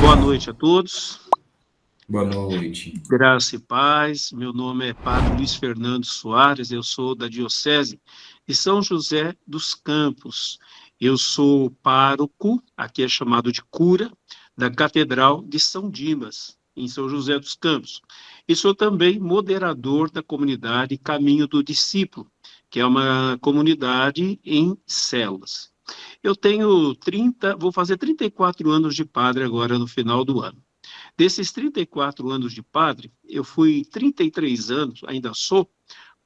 Boa noite a todos. Boa noite. Graça e paz. Meu nome é Padre Luiz Fernando Soares, eu sou da Diocese de São José dos Campos. Eu sou pároco, aqui é chamado de cura, da Catedral de São Dimas, em São José dos Campos. E sou também moderador da comunidade Caminho do Discípulo, que é uma comunidade em células. Eu tenho vou fazer 34 anos de padre agora no final do ano. Desses 34 anos de padre, eu fui 33 anos, ainda sou,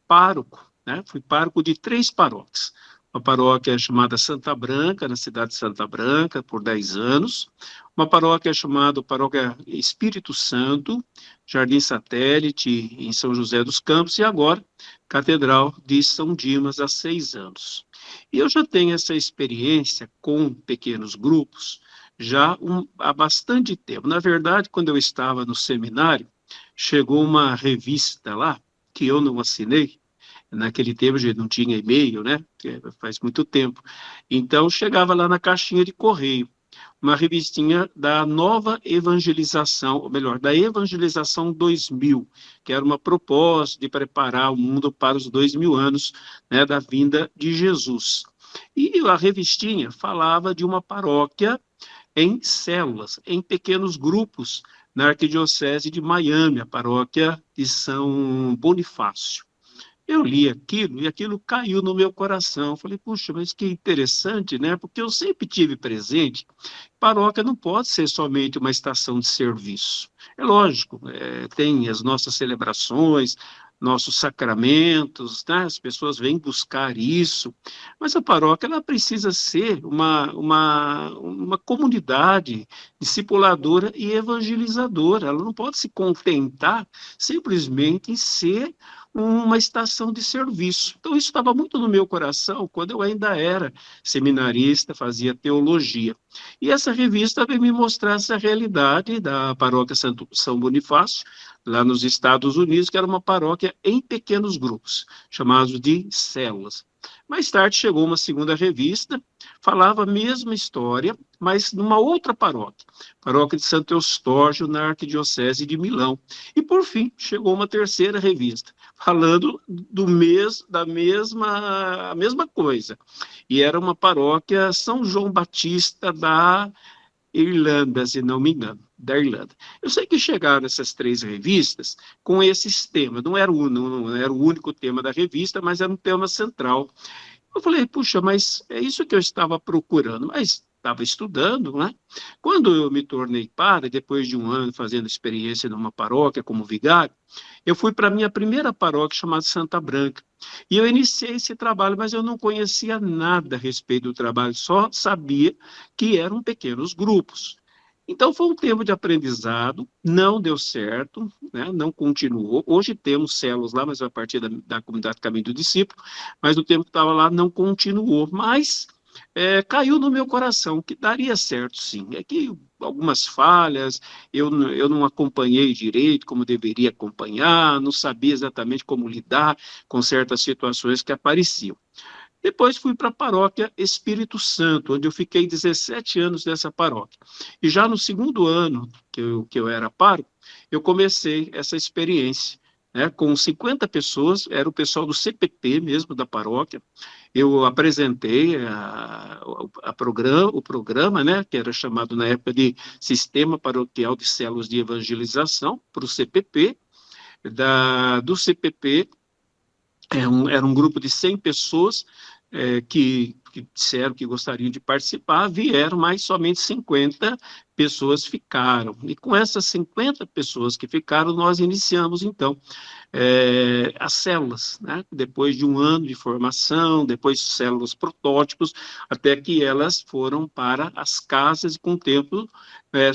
pároco, né? Fui pároco de 3 paróquias. Uma paróquia chamada Santa Branca, na cidade de Santa Branca, por 10 anos. Uma paróquia chamada Paróquia Espírito Santo, Jardim Satélite, em São José dos Campos, e agora, Catedral de São Dimas, há 6 anos. E eu já tenho essa experiência com pequenos grupos, há bastante tempo. Na verdade, quando eu estava no seminário, chegou uma revista lá, que eu não assinei. Naquele tempo a gente não tinha e-mail, né? Faz muito tempo. Então chegava lá na caixinha de correio uma revistinha da Nova Evangelização, ou melhor, da Evangelização 2000, que era uma proposta de preparar o mundo para os 2000 anos, né, da vinda de Jesus. E a revistinha falava de uma paróquia em células, em pequenos grupos, na Arquidiocese de Miami, a paróquia de São Bonifácio. Eu li aquilo e aquilo caiu no meu coração. Falei, puxa, mas que interessante, né? Porque eu sempre tive presente, paróquia não pode ser somente uma estação de serviço. É lógico, tem as nossas celebrações, nossos sacramentos, né? As pessoas vêm buscar isso, mas a paróquia ela precisa ser uma comunidade discipuladora e evangelizadora. Ela não pode se contentar simplesmente em ser uma estação de serviço. Então, isso estava muito no meu coração quando eu ainda era seminarista, fazia teologia. E essa revista veio me mostrar essa realidade da paróquia São Bonifácio, lá nos Estados Unidos, que era uma paróquia em pequenos grupos, chamados de células. Mais tarde chegou uma segunda revista, falava a mesma história, mas numa outra paróquia, paróquia de Santo Eustógio, na Arquidiocese de Milão. E, por fim, chegou uma terceira revista, falando da mesma coisa. E era uma paróquia São João Batista da Irlanda, se não me engano, da Irlanda. Eu sei que chegaram essas 3 revistas com esses temas, não era o único tema da revista, mas era um tema central. Eu falei, puxa, mas é isso que eu estava procurando, mas estava estudando, né? Quando eu me tornei padre, depois de um ano fazendo experiência numa paróquia como vigário, eu fui para a minha primeira paróquia chamada Santa Branca. E eu iniciei esse trabalho, mas eu não conhecia nada a respeito do trabalho, só sabia que eram pequenos grupos. Então, foi um tempo de aprendizado, não deu certo, né, não continuou. Hoje temos células lá, mas a partir da comunidade Caminho do Discípulo, mas no tempo que estava lá não continuou. Mas caiu no meu coração que daria certo, sim. É que algumas falhas, eu não acompanhei direito como deveria acompanhar, não sabia exatamente como lidar com certas situações que apareciam. Depois fui para a paróquia Espírito Santo, onde eu fiquei 17 anos nessa paróquia. E já no segundo ano que eu era pároco, eu comecei essa experiência, né, com 50 pessoas, era o pessoal do CPP mesmo, da paróquia. Eu apresentei o programa, né, que era chamado na época de Sistema Paroquial de Células de Evangelização, para o CPP. Do CPP, era um grupo de 100 pessoas que disseram que gostariam de participar, vieram, mas somente 50 pessoas ficaram. E com essas 50 pessoas que ficaram, nós iniciamos, então, as células, né? Depois de um ano de formação, depois células protótipos, até que elas foram para as casas e com o tempo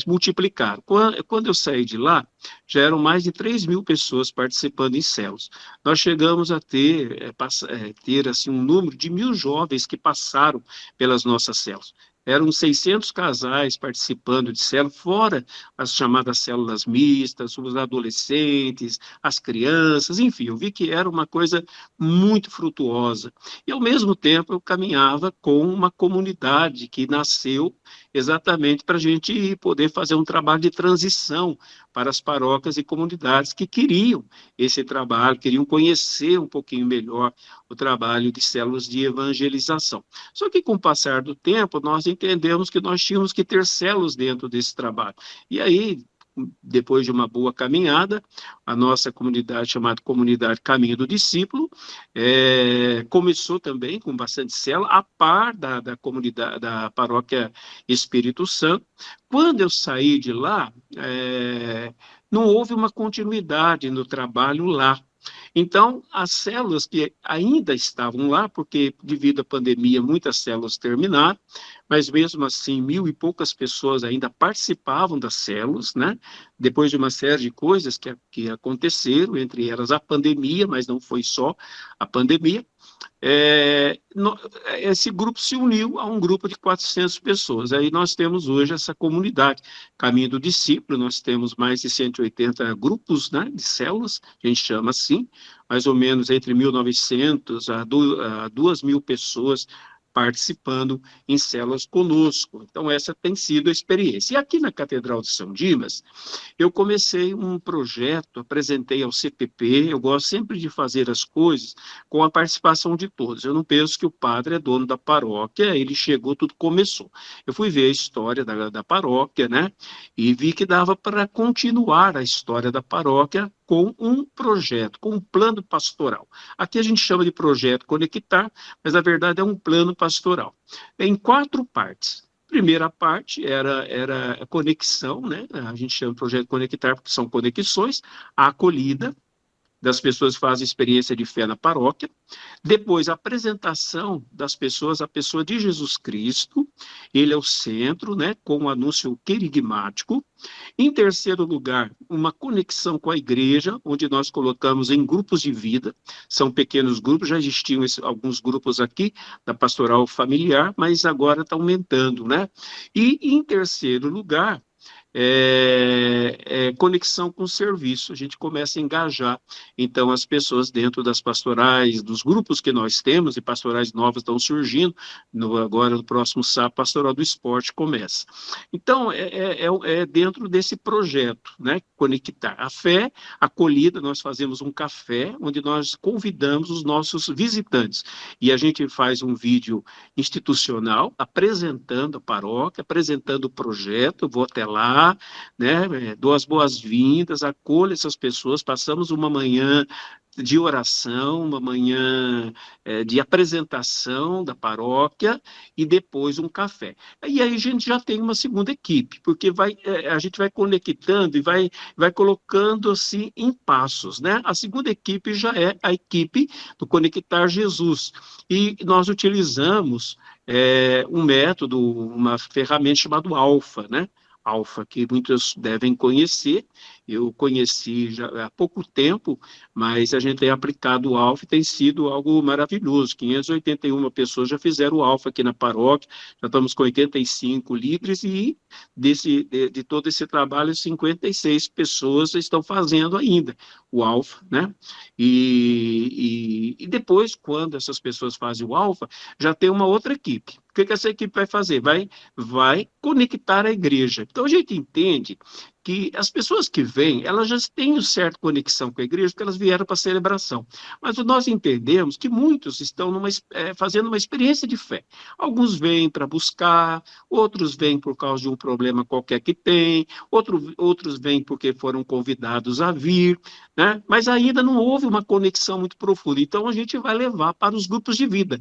multiplicaram. Quando eu saí de lá, já eram mais de 3.000 pessoas participando em células. Nós chegamos a ter assim, um número de 1.000 jovens que passaram pelas nossas células. Eram 600 casais participando de células, fora as chamadas células mistas, os adolescentes, as crianças, enfim, eu vi que era uma coisa muito frutuosa. E, ao mesmo tempo, eu caminhava com uma comunidade que nasceu exatamente para a gente poder fazer um trabalho de transição para as paróquias e comunidades que queriam esse trabalho, queriam conhecer um pouquinho melhor o trabalho de células de evangelização. Só que com o passar do tempo, nós entendemos que nós tínhamos que ter células dentro desse trabalho. E aí, depois de uma boa caminhada, a nossa comunidade, chamada Comunidade Caminho do Discípulo, começou também com bastante célula, a par da comunidade, da Paróquia Espírito Santo. Quando eu saí de lá, não houve uma continuidade no trabalho lá. Então, as células que ainda estavam lá, porque devido à pandemia muitas células terminaram, mas mesmo assim 1.000 e poucas pessoas ainda participavam das células, né? Depois de uma série de coisas que aconteceram, entre elas a pandemia, mas não foi só a pandemia, esse grupo se uniu a um grupo de 400 pessoas. Aí nós temos hoje essa comunidade, Caminho do Discípulo, nós temos mais de 180 grupos, né, de células, a gente chama assim, mais ou menos entre 1.900 a 2.000 pessoas participando em células conosco. Então, essa tem sido a experiência. E aqui na Catedral de São Dimas, eu comecei um projeto, apresentei ao CPP, eu gosto sempre de fazer as coisas com a participação de todos. Eu não penso que o padre é dono da paróquia, ele chegou, tudo começou. Eu fui ver a história da paróquia, né, e vi que dava para continuar a história da paróquia com um projeto, com um plano pastoral. Aqui a gente chama de projeto Conectar, mas na verdade é um plano pastoral. Em 4 partes. Primeira parte era a conexão, né? A gente chama de projeto Conectar porque são conexões, a acolhida das pessoas que fazem experiência de fé na paróquia. Depois, a apresentação das pessoas, a pessoa de Jesus Cristo, ele é o centro, né, com um anúncio querigmático. Em terceiro lugar, uma conexão com a igreja, onde nós colocamos em grupos de vida, são pequenos grupos, já existiam alguns grupos aqui, da pastoral familiar, mas agora está aumentando, né? E, em terceiro lugar, conexão com o serviço, a gente começa a engajar, então, as pessoas dentro das pastorais, dos grupos que nós temos, e pastorais novas estão surgindo, agora no próximo sábado, a Pastoral do Esporte começa. Então, é dentro desse projeto, né, Conectar. A fé, acolhida, nós fazemos um café, onde nós convidamos os nossos visitantes, e a gente faz um vídeo institucional, apresentando a paróquia, apresentando o projeto, eu vou até lá, né, dou as boas-vindas, acolho essas pessoas, passamos uma manhã de oração, uma manhã de apresentação da paróquia e depois um café. E aí a gente já tem uma segunda equipe, porque a gente vai conectando e vai colocando assim em passos, né? A segunda equipe já é a equipe do Conectar Jesus. E nós utilizamos um método, uma ferramenta chamada Alfa, né? Alfa, que muitos devem conhecer, eu conheci já há pouco tempo, mas a gente tem aplicado o Alfa e tem sido algo maravilhoso. 581 pessoas já fizeram o Alfa aqui na paróquia, já estamos com 85 líderes e de todo esse trabalho, 56 pessoas estão fazendo ainda o Alfa, né? E depois, quando essas pessoas fazem o Alfa, já tem uma outra equipe. O que essa equipe vai fazer? Vai conectar a igreja. Então, a gente entende que as pessoas que vêm, elas já têm uma certa conexão com a igreja, porque elas vieram para a celebração. Mas nós entendemos que muitos estão fazendo uma experiência de fé. Alguns vêm para buscar, outros vêm por causa de um problema qualquer que tem, outros vêm porque foram convidados a vir, né? Mas ainda não houve uma conexão muito profunda. Então, a gente vai levar para os grupos de vida,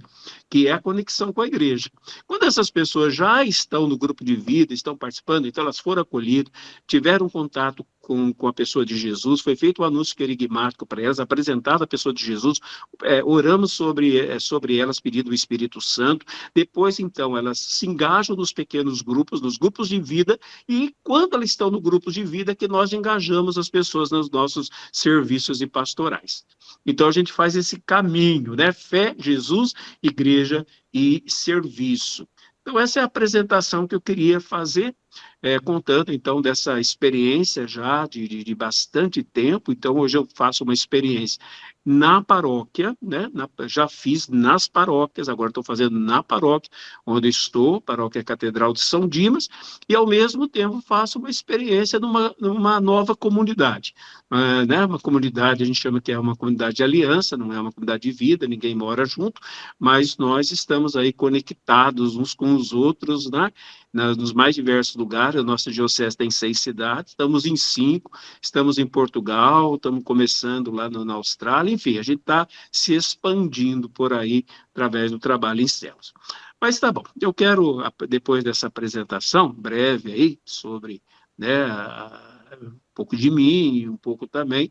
que é a conexão com a igreja. Quando essas pessoas já estão no grupo de vida, estão participando, então elas foram acolhidas, tiveram contato com a pessoa de Jesus, foi feito o anúncio querigmático para elas, apresentada a pessoa de Jesus, oramos sobre elas, pedindo o Espírito Santo, depois, então, elas se engajam nos pequenos grupos, nos grupos de vida, e quando elas estão no grupo de vida, que nós engajamos as pessoas nos nossos serviços e pastorais. Então, a gente faz esse caminho, né? Fé, Jesus, igreja e serviço. Então, essa é a apresentação que eu queria fazer, contando, então, dessa experiência já de bastante tempo. Então, hoje eu faço uma experiência na paróquia, né? Já fiz nas paróquias, agora estou fazendo na paróquia onde estou, Paróquia Catedral de São Dimas, e, ao mesmo tempo, faço uma experiência numa nova comunidade. Né? Uma comunidade, a gente chama que é uma comunidade de aliança, não é uma comunidade de vida, ninguém mora junto, mas nós estamos aí conectados uns com os outros, né? Nos mais diversos lugares. A nossa diocese tem 6 cidades, estamos em 5, estamos em Portugal, estamos começando lá na Austrália, enfim, a gente está se expandindo por aí através do trabalho em céus. Mas tá bom, eu quero, depois dessa apresentação breve aí, sobre, né, um pouco de mim, um pouco também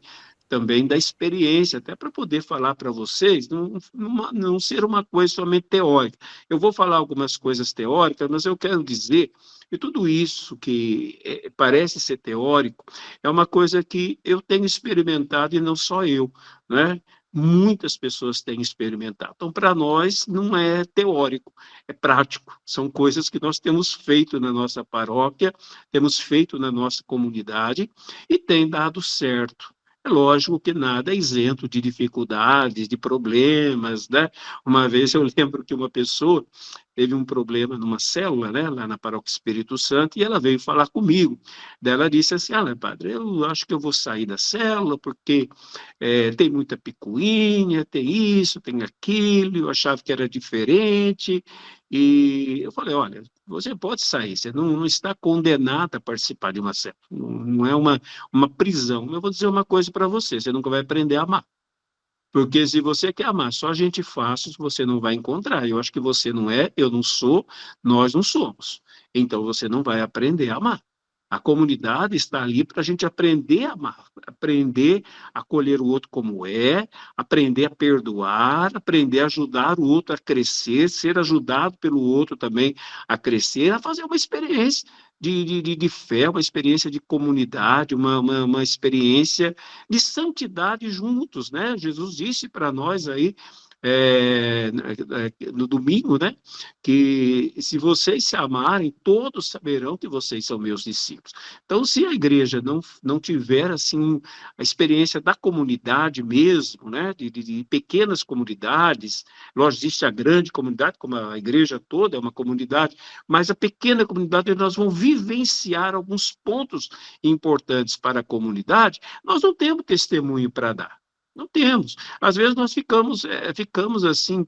da experiência, até para poder falar para vocês, não ser uma coisa somente teórica. Eu vou falar algumas coisas teóricas, mas eu quero dizer que tudo isso que parece ser teórico é uma coisa que eu tenho experimentado, e não só eu, né? Muitas pessoas têm experimentado. Então, para nós, não é teórico, é prático. São coisas que nós temos feito na nossa paróquia, temos feito na nossa comunidade, e tem dado certo. É lógico que nada é isento de dificuldades, de problemas, né? Uma vez eu lembro que uma pessoa teve um problema numa célula, né, lá na Paróquia Espírito Santo, e ela veio falar comigo. Daí ela disse assim: padre, eu acho que eu vou sair da célula porque tem muita picuinha, tem isso, tem aquilo, eu achava que era diferente. E eu falei: olha, você pode sair, você não está condenado a participar de uma célula, não é uma prisão. Eu vou dizer uma coisa para você: você nunca vai aprender a amar. Porque se você quer amar só gente fácil, você não vai encontrar. Eu acho que você não é, eu não sou, nós não somos. Então você não vai aprender a amar. A comunidade está ali para a gente aprender a amar, aprender a acolher o outro como é, aprender a perdoar, aprender a ajudar o outro a crescer, ser ajudado pelo outro também a crescer, a fazer uma experiência de fé, uma experiência de comunidade, uma experiência de santidade juntos, né? Jesus disse para nós aí, no domingo, né, que se vocês se amarem, todos saberão que vocês são meus discípulos. Então, se a igreja não tiver, assim, a experiência da comunidade mesmo, né, de pequenas comunidades, lógico, existe a grande comunidade, como a igreja toda é uma comunidade, mas a pequena comunidade, nós vamos vivenciar alguns pontos importantes para a comunidade. Nós não temos testemunho para dar. Não temos. Às vezes nós ficamos assim,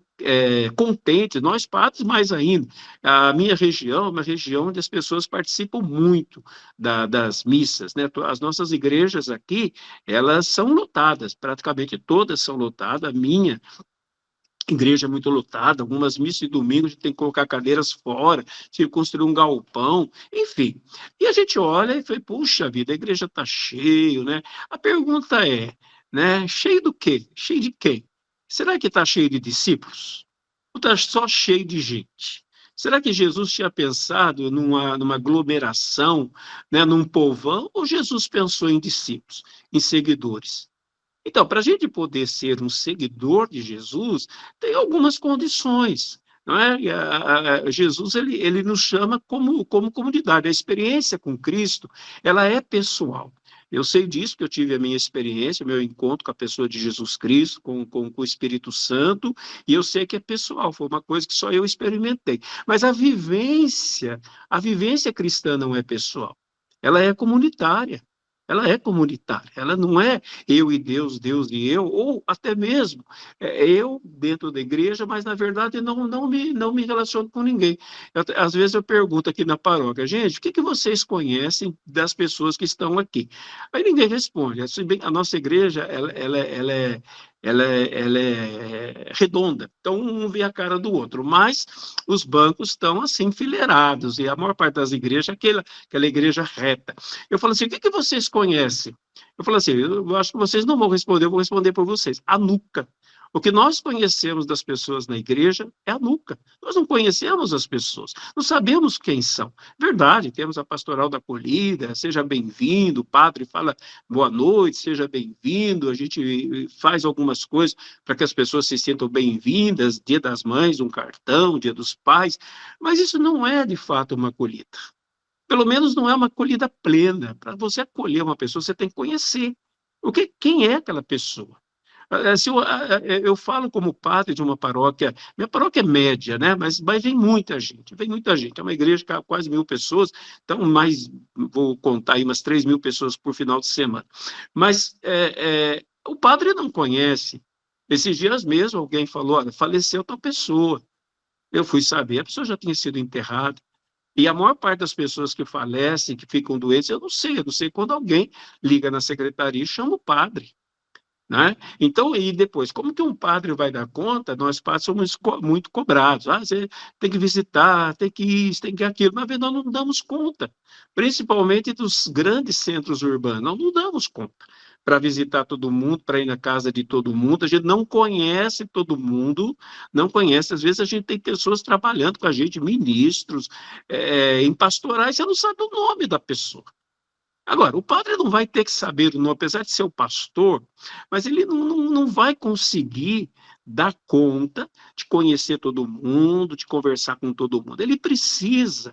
contentes, nós padres mais ainda. A minha região é uma região onde as pessoas participam muito das missas, né? As nossas igrejas aqui, elas são lotadas, praticamente todas são lotadas. A minha igreja é muito lotada, algumas missas de domingo a gente tem que colocar cadeiras fora, se construir um galpão, enfim. E a gente olha e fala: puxa vida, a igreja está cheia, né? A pergunta é, né, cheio do quê? Cheio de quem? Será que está cheio de discípulos? Ou está só cheio de gente? Será que Jesus tinha pensado numa aglomeração, né, num povão, ou Jesus pensou em discípulos, em seguidores? Então, para a gente poder ser um seguidor de Jesus, tem algumas condições. Não é? Jesus ele nos chama como comunidade. A experiência com Cristo, ela é pessoal. Eu sei disso, porque eu tive a minha experiência, meu encontro com a pessoa de Jesus Cristo, com o Espírito Santo, e eu sei que é pessoal, foi uma coisa que só eu experimentei. Mas a vivência cristã não é pessoal, ela é comunitária. Ela é comunitária, ela não é eu e Deus, Deus e eu, ou até mesmo eu dentro da igreja, mas na verdade não me relaciono com ninguém. Às vezes eu pergunto aqui na paróquia: gente, o que vocês conhecem das pessoas que estão aqui? Aí ninguém responde. Se bem, a nossa igreja ela é redonda, então um vê a cara do outro, mas os bancos estão assim enfileirados, e a maior parte das igrejas é aquela igreja reta. Eu falo assim: o que vocês conhecem? Eu falo assim: eu acho que vocês não vão responder, eu vou responder por vocês. A nuca. O que nós conhecemos das pessoas na igreja é a nuca. Nós não conhecemos as pessoas, não sabemos quem são. Verdade, temos a pastoral da acolhida, seja bem-vindo, o padre fala boa noite, seja bem-vindo, a gente faz algumas coisas para que as pessoas se sintam bem-vindas, Dia das Mães, um cartão, Dia dos Pais, mas isso não é de fato uma acolhida. Pelo menos não é uma acolhida plena. Para você acolher uma pessoa, você tem que conhecer quem é aquela pessoa. Se eu falo como padre de uma paróquia, minha paróquia é média, né? Mas vem muita gente. É uma igreja com quase 1.000 pessoas, então vou contar aí umas 3.000 pessoas por final de semana. Mas o padre não conhece. Esses dias mesmo alguém falou, olha, faleceu tal pessoa. Eu fui saber, a pessoa já tinha sido enterrada. E a maior parte das pessoas que falecem, que ficam doentes, eu não sei quando alguém liga na secretaria e chama o padre. Né? Então, e depois, como que um padre vai dar conta? Nós padres somos muito cobrados. Você tem que visitar, tem que isso, tem que aquilo. Na verdade, nós não damos conta, principalmente dos grandes centros urbanos. Nós não damos conta para visitar todo mundo, para ir na casa de todo mundo. A gente não conhece todo mundo, não conhece. Às vezes a gente tem pessoas trabalhando com a gente, ministros, em pastorais, você não sabe o nome da pessoa. Agora, o padre não vai ter que saber o nome, apesar de ser o pastor, mas ele não vai conseguir dar conta de conhecer todo mundo, de conversar com todo mundo. Ele precisa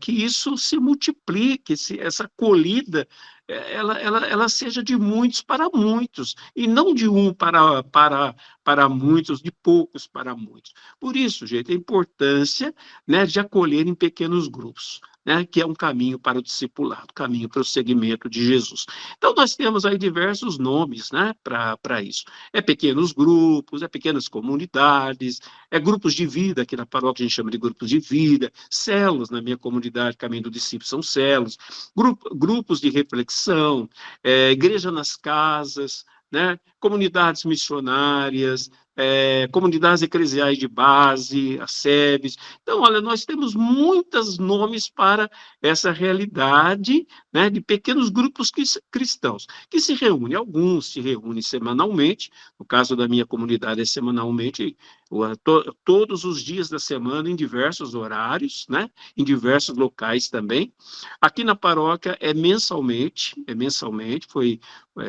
que isso se multiplique, essa acolhida ela seja de muitos para muitos, e não de um para muitos, de poucos para muitos. Por isso, gente, a importância, né, de acolher em pequenos grupos. Né, que é um caminho para o discipulado, caminho para o seguimento de Jesus. Então, nós temos aí diversos nomes, né, para isso. É pequenos grupos, é pequenas comunidades, é grupos de vida, que na paróquia a gente chama de grupos de vida, células, na minha comunidade, Caminho do Discípulo, são células, grupos de reflexão, igreja nas casas, né, comunidades missionárias, comunidades eclesiais de base, as SEBs. Então, olha, nós temos muitos nomes para essa realidade, né, de pequenos grupos cristãos, que se reúnem, alguns se reúnem semanalmente, no caso da minha comunidade é semanalmente, todos os dias da semana, em diversos horários, né, em diversos locais também. Aqui na paróquia é mensalmente,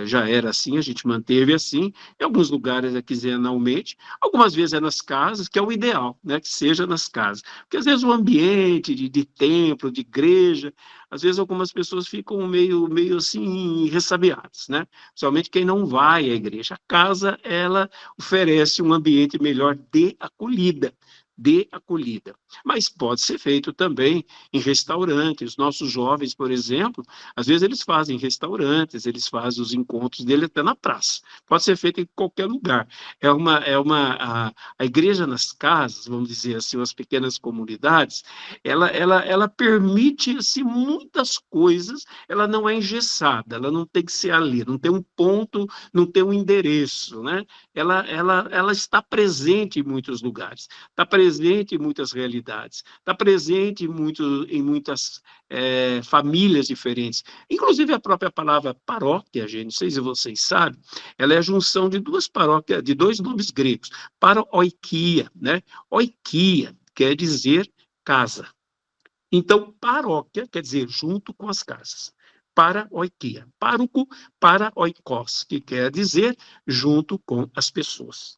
já era assim, a gente manteve assim, em alguns lugares é quinzenalmente, algumas vezes é nas casas, que é o ideal, né, que seja nas casas. Porque às vezes o ambiente de templo, de igreja, às vezes algumas pessoas ficam meio assim ressabiadas, né? Principalmente quem não vai à igreja. A casa, ela oferece um ambiente melhor de acolhida. De acolhida. Mas pode ser feito também em restaurantes. Os nossos jovens, por exemplo, às vezes eles fazem restaurantes, eles fazem os encontros dele até na praça. Pode ser feito em qualquer lugar. A igreja nas casas, vamos dizer assim, as pequenas comunidades, ela permite assim, muitas coisas, ela não é engessada, ela não tem que ser ali, não tem um ponto, não tem um endereço, né? Ela está presente em muitos lugares, está presente em muitas realidades, está presente em muitas famílias diferentes. Inclusive a própria palavra paróquia, gente, não sei se vocês sabem, ela é a junção de duas paróquias, de dois nomes gregos, paroikia, né? Oikia quer dizer casa. Então, paróquia quer dizer junto com as casas. Paroikia. Pároco, para oikos, que quer dizer junto com as pessoas.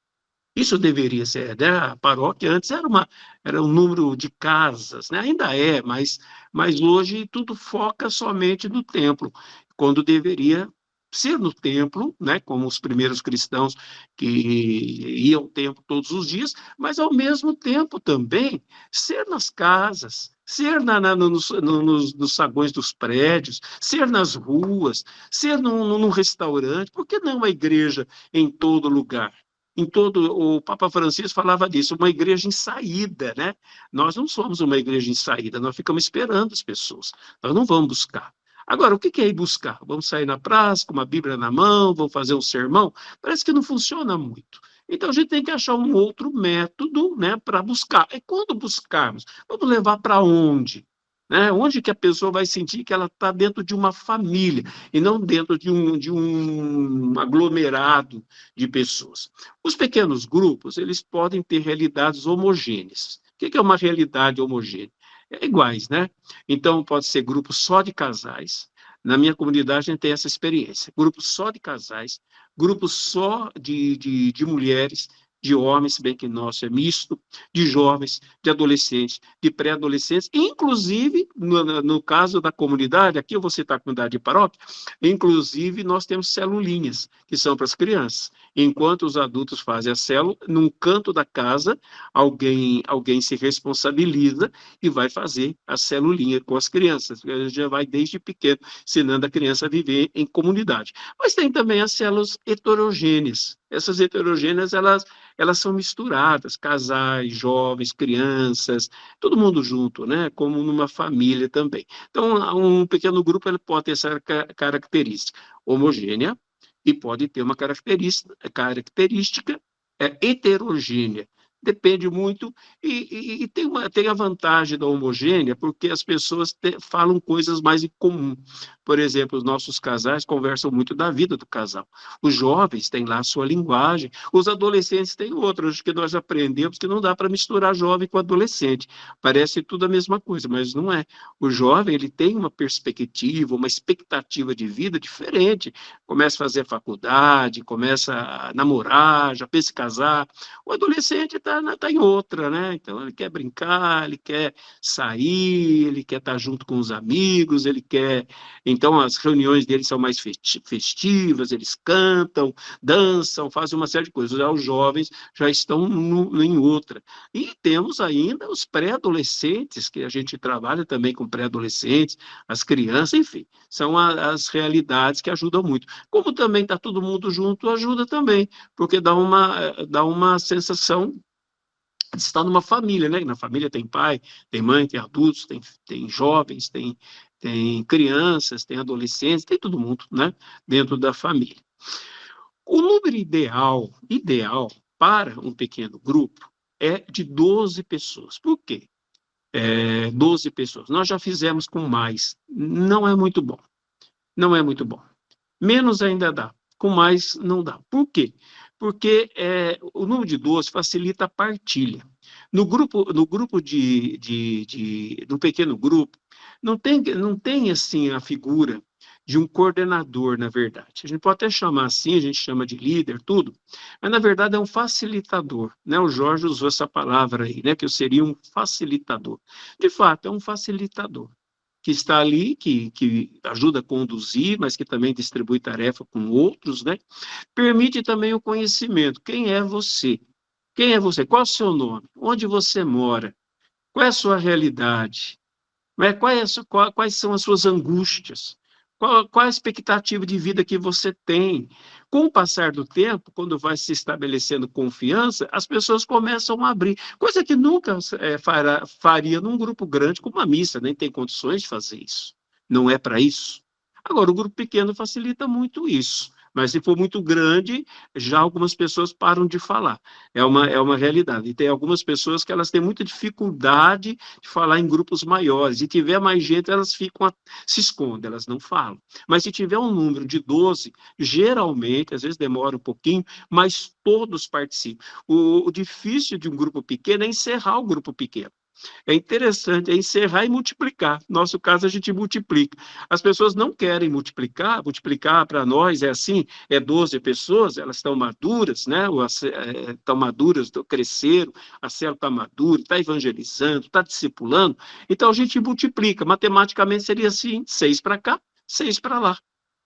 Isso deveria ser, né? A paróquia antes era um número de casas, né? Ainda é, mas hoje tudo foca somente no templo, quando deveria ser no templo, né? Como os primeiros cristãos que iam ao templo todos os dias, mas ao mesmo tempo também ser nas casas, ser nos saguões dos prédios, ser nas ruas, ser num restaurante, por que não a igreja em todo lugar? O Papa Francisco falava disso, uma igreja em saída, né? Nós não somos uma igreja em saída, nós ficamos esperando as pessoas, nós não vamos buscar. Agora, o que é ir buscar? Vamos sair na praça com uma Bíblia na mão, vamos fazer um sermão? Parece que não funciona muito. Então, a gente tem que achar um outro método, né, para buscar. E quando buscarmos, vamos levar para onde? Né? Onde que a pessoa vai sentir que ela está dentro de uma família e não dentro de um aglomerado de pessoas. Os pequenos grupos, eles podem ter realidades homogêneas. O que é uma realidade homogênea? Iguais, né? Então, pode ser grupo só de casais. Na minha comunidade, a gente tem essa experiência. Grupo só de casais, grupo só de mulheres, de homens, se bem que nosso é misto, de jovens, de adolescentes, de pré-adolescentes, inclusive, no caso da comunidade, aqui eu vou citar a comunidade de paróquia, inclusive nós temos celulinhas, que são para as crianças. Enquanto os adultos fazem a célula, num canto da casa, alguém se responsabiliza e vai fazer a celulinha com as crianças. Já vai desde pequeno, ensinando a criança a viver em comunidade. Mas tem também as células heterogêneas. Essas heterogêneas, elas são misturadas, casais, jovens, crianças, todo mundo junto, né? Como numa família também. Então, um pequeno grupo ele pode ter essa característica homogênea e pode ter uma característica heterogênea. Depende muito, e tem a vantagem da homogênea, porque as pessoas falam coisas mais em comum. Por exemplo, os nossos casais conversam muito da vida do casal. Os jovens têm lá a sua linguagem, os adolescentes têm outra. Acho que nós aprendemos que não dá para misturar jovem com adolescente. Parece tudo a mesma coisa, mas não é. O jovem ele tem uma perspectiva, uma expectativa de vida diferente. Começa a fazer faculdade, começa a namorar, já pensa em casar. O adolescente tá em outra, né? Então, ele quer brincar, ele quer sair, ele quer estar junto com os amigos, ele quer... Então, as reuniões deles são mais festivas, eles cantam, dançam, fazem uma série de coisas. Já os jovens já estão em outra. E temos ainda os pré-adolescentes, que a gente trabalha também com pré-adolescentes, as crianças, enfim, são as realidades que ajudam muito. Como também está todo mundo junto, ajuda também, porque dá uma sensação de estar numa família, né? Na família tem pai, tem mãe, tem adultos, tem jovens, tem crianças, tem adolescentes, tem todo mundo, né? Dentro da família. O número ideal para um pequeno grupo é de 12 pessoas. Por quê? 12 pessoas. Nós já fizemos com mais. Não é muito bom. Não é muito bom. Menos ainda dá. Com mais não dá. Por quê? Porque o número de 12 facilita a partilha. No pequeno grupo, não tem assim a figura de um coordenador, na verdade. A gente pode até chamar assim, a gente chama de líder, tudo, mas na verdade é um facilitador, né? O Jorge usou essa palavra aí, né? Que eu seria um facilitador. De fato, é um facilitador que está ali, que ajuda a conduzir, mas que também distribui tarefa com outros, né? Permite também o conhecimento. Quem é você? Quem é você? Qual é o seu nome? Onde você mora? Qual é a sua realidade? Quais são as suas angústias? Qual a expectativa de vida que você tem? Com o passar do tempo, quando vai se estabelecendo confiança, as pessoas começam a abrir, coisa que nunca faria num grupo grande como a missa, nem tem condições de fazer isso. Não é para isso. Agora, o grupo pequeno facilita muito isso. Mas se for muito grande, já algumas pessoas param de falar. É uma realidade. E tem algumas pessoas que elas têm muita dificuldade de falar em grupos maiores. Se tiver mais gente, elas se escondem, elas não falam. Mas se tiver um número de 12, geralmente, às vezes demora um pouquinho, mas todos participam. O difícil de um grupo pequeno é encerrar o grupo pequeno. É interessante, é encerrar e multiplicar. No nosso caso, a gente multiplica. As pessoas não querem multiplicar para nós é assim, 12 pessoas, elas estão maduras, né? Estão maduras, cresceram, a célula está madura, está evangelizando, está discipulando, então a gente multiplica. Matematicamente seria assim, 6 para cá, 6 para lá.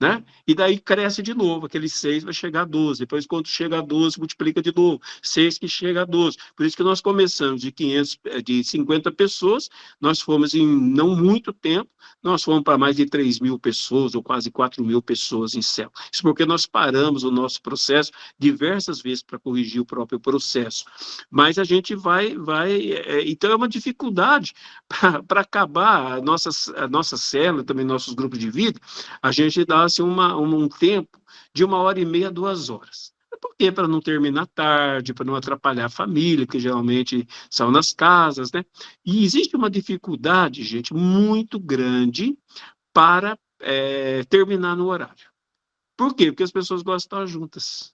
Né? E daí cresce de novo, aquele 6 vai chegar a 12, depois quando chega a 12, multiplica de novo, 6 que chega a 12, por isso que nós começamos de 50 pessoas, nós fomos em não muito tempo, nós fomos para mais de 3.000 pessoas, ou quase 4.000 pessoas em céu, isso porque nós paramos o nosso processo diversas vezes para corrigir o próprio processo, mas a gente então é uma dificuldade para acabar a nossa célula, também nossos grupos de vida, a gente dá um tempo de 1h30, 2 horas. Por quê? Para não terminar tarde, para não atrapalhar a família, que geralmente são nas casas, né? E existe uma dificuldade, gente, muito grande para terminar no horário. Por quê? Porque as pessoas gostam de estar juntas.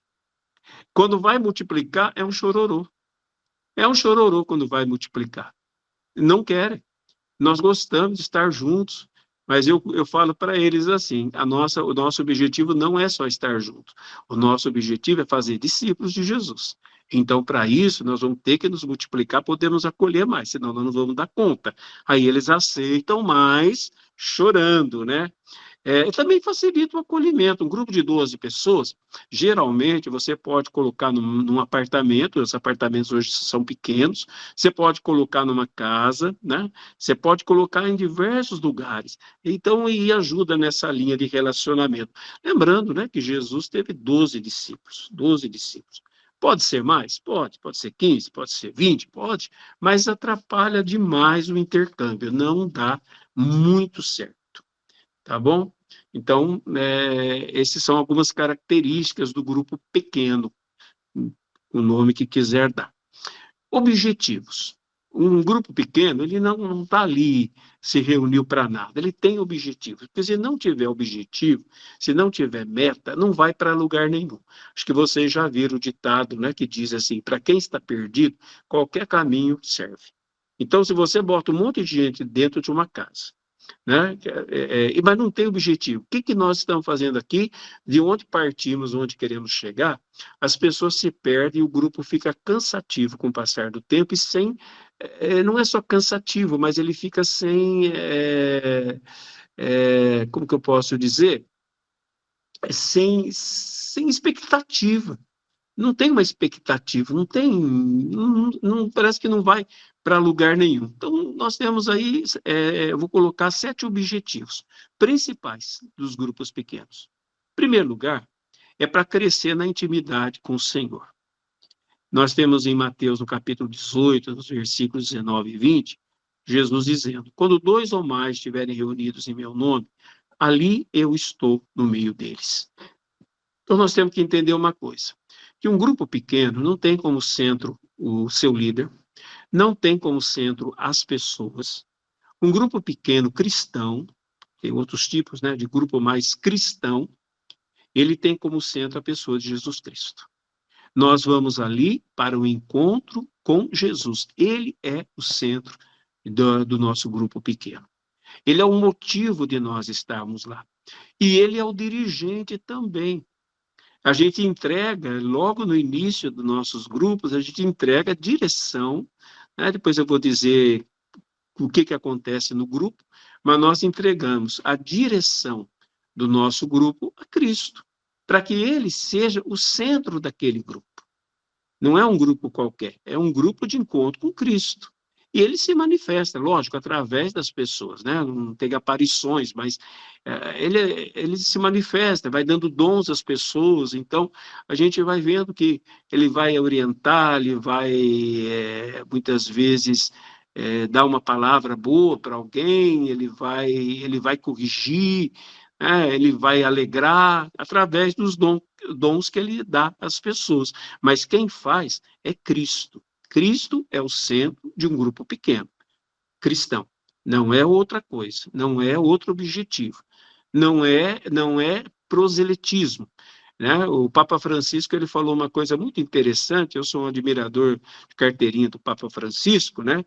Quando vai multiplicar, é um chororô. É um chororô quando vai multiplicar. Não querem. Nós gostamos de estar juntos. Mas eu falo para eles assim, o nosso objetivo não é só estar junto. O nosso objetivo é fazer discípulos de Jesus. Então, para isso, nós vamos ter que nos multiplicar, podemos acolher mais, senão nós não vamos dar conta. Aí eles aceitam mais, chorando, né? Também facilita o acolhimento. Um grupo de 12 pessoas, geralmente você pode colocar num apartamento, os apartamentos hoje são pequenos, você pode colocar numa casa, né? Você pode colocar em diversos lugares. Então, e ajuda nessa linha de relacionamento. Lembrando, né, que Jesus teve 12 discípulos, 12 discípulos. Pode ser mais? Pode ser 15, pode ser 20, pode, mas atrapalha demais o intercâmbio, não dá muito certo, tá bom? Então, essas são algumas características do grupo pequeno, o nome que quiser dar. Objetivos. Um grupo pequeno, ele não está ali, se reuniu para nada, ele tem objetivos. Porque se não tiver objetivo, se não tiver meta, não vai para lugar nenhum. Acho que vocês já viram o ditado, né, que diz assim, para quem está perdido, qualquer caminho serve. Então, se você bota um monte de gente dentro de uma casa, né? Mas não tem objetivo. O que nós estamos fazendo aqui? De onde partimos, onde queremos chegar? As pessoas se perdem e o grupo fica cansativo com o passar do tempo e sem, não é só cansativo, mas ele fica sem, como que eu posso dizer? Sem expectativa. Não tem uma expectativa, não tem, parece que não vai para lugar nenhum. Então, nós temos aí, eu vou colocar 7 objetivos principais dos grupos pequenos. Em primeiro lugar, é para crescer na intimidade com o Senhor. Nós temos em Mateus, no capítulo 18, nos versículos 19 e 20, Jesus dizendo, quando 2 ou mais estiverem reunidos em meu nome, ali eu estou no meio deles. Então, nós temos que entender uma coisa, que um grupo pequeno não tem como centro o seu líder, não tem como centro as pessoas. Um grupo pequeno cristão, tem outros tipos, né, de grupo mais cristão, ele tem como centro a pessoa de Jesus Cristo. Nós vamos ali para o encontro com Jesus. Ele é o centro do nosso grupo pequeno. Ele é o motivo de nós estarmos lá. E ele é o dirigente também. A gente entrega, logo no início dos nossos grupos, a gente entrega a direção, né? Depois eu vou dizer o que acontece no grupo, mas nós entregamos a direção do nosso grupo a Cristo, para que ele seja o centro daquele grupo. Não é um grupo qualquer, é um grupo de encontro com Cristo. E ele se manifesta, lógico, através das pessoas, né? Não tem aparições, mas ele se manifesta, vai dando dons às pessoas, então a gente vai vendo que ele vai orientar, ele vai, muitas vezes, dar uma palavra boa para alguém, ele vai corrigir, ele vai alegrar, através dos dons que ele dá às pessoas. Mas quem faz é Cristo. Cristo é o centro de um grupo pequeno, cristão. Não é outra coisa, não é outro objetivo. Não é proselitismo. Né? O Papa Francisco ele falou uma coisa muito interessante, eu sou um admirador de carteirinha do Papa Francisco, né?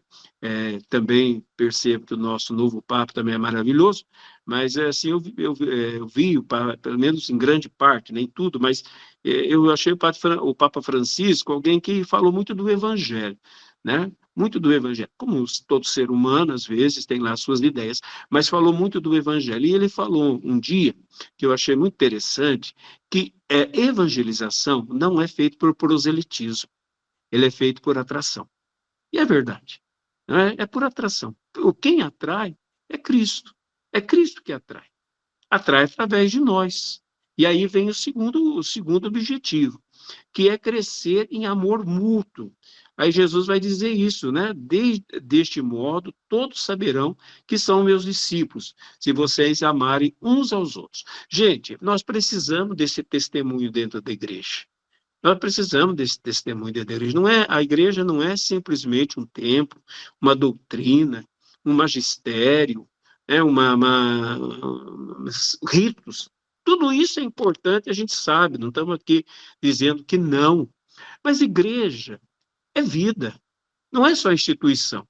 Também percebo que o nosso novo Papa também é maravilhoso, mas assim, eu vi o Papa, pelo menos em grande parte, nem tudo, mas eu achei o Papa Francisco alguém que falou muito do Evangelho, né? Muito do Evangelho, como todo ser humano, às vezes, tem lá suas ideias, mas falou muito do Evangelho. E ele falou um dia, que eu achei muito interessante, que evangelização não é feito por proselitismo, ele é feito por atração. E é verdade, né? É por atração. Quem atrai é Cristo que atrai. Atrai através de nós. E aí vem o segundo objetivo, que é crescer em amor mútuo. Aí Jesus vai dizer isso, né? Deste modo, todos saberão que são meus discípulos, se vocês amarem uns aos outros. Gente, nós precisamos desse testemunho dentro da igreja. Nós precisamos desse testemunho dentro da igreja. A igreja não é simplesmente um templo, uma doutrina, um magistério, ritos. Tudo isso é importante, a gente sabe, não estamos aqui dizendo que não. Mas igreja é vida, não é só instituição.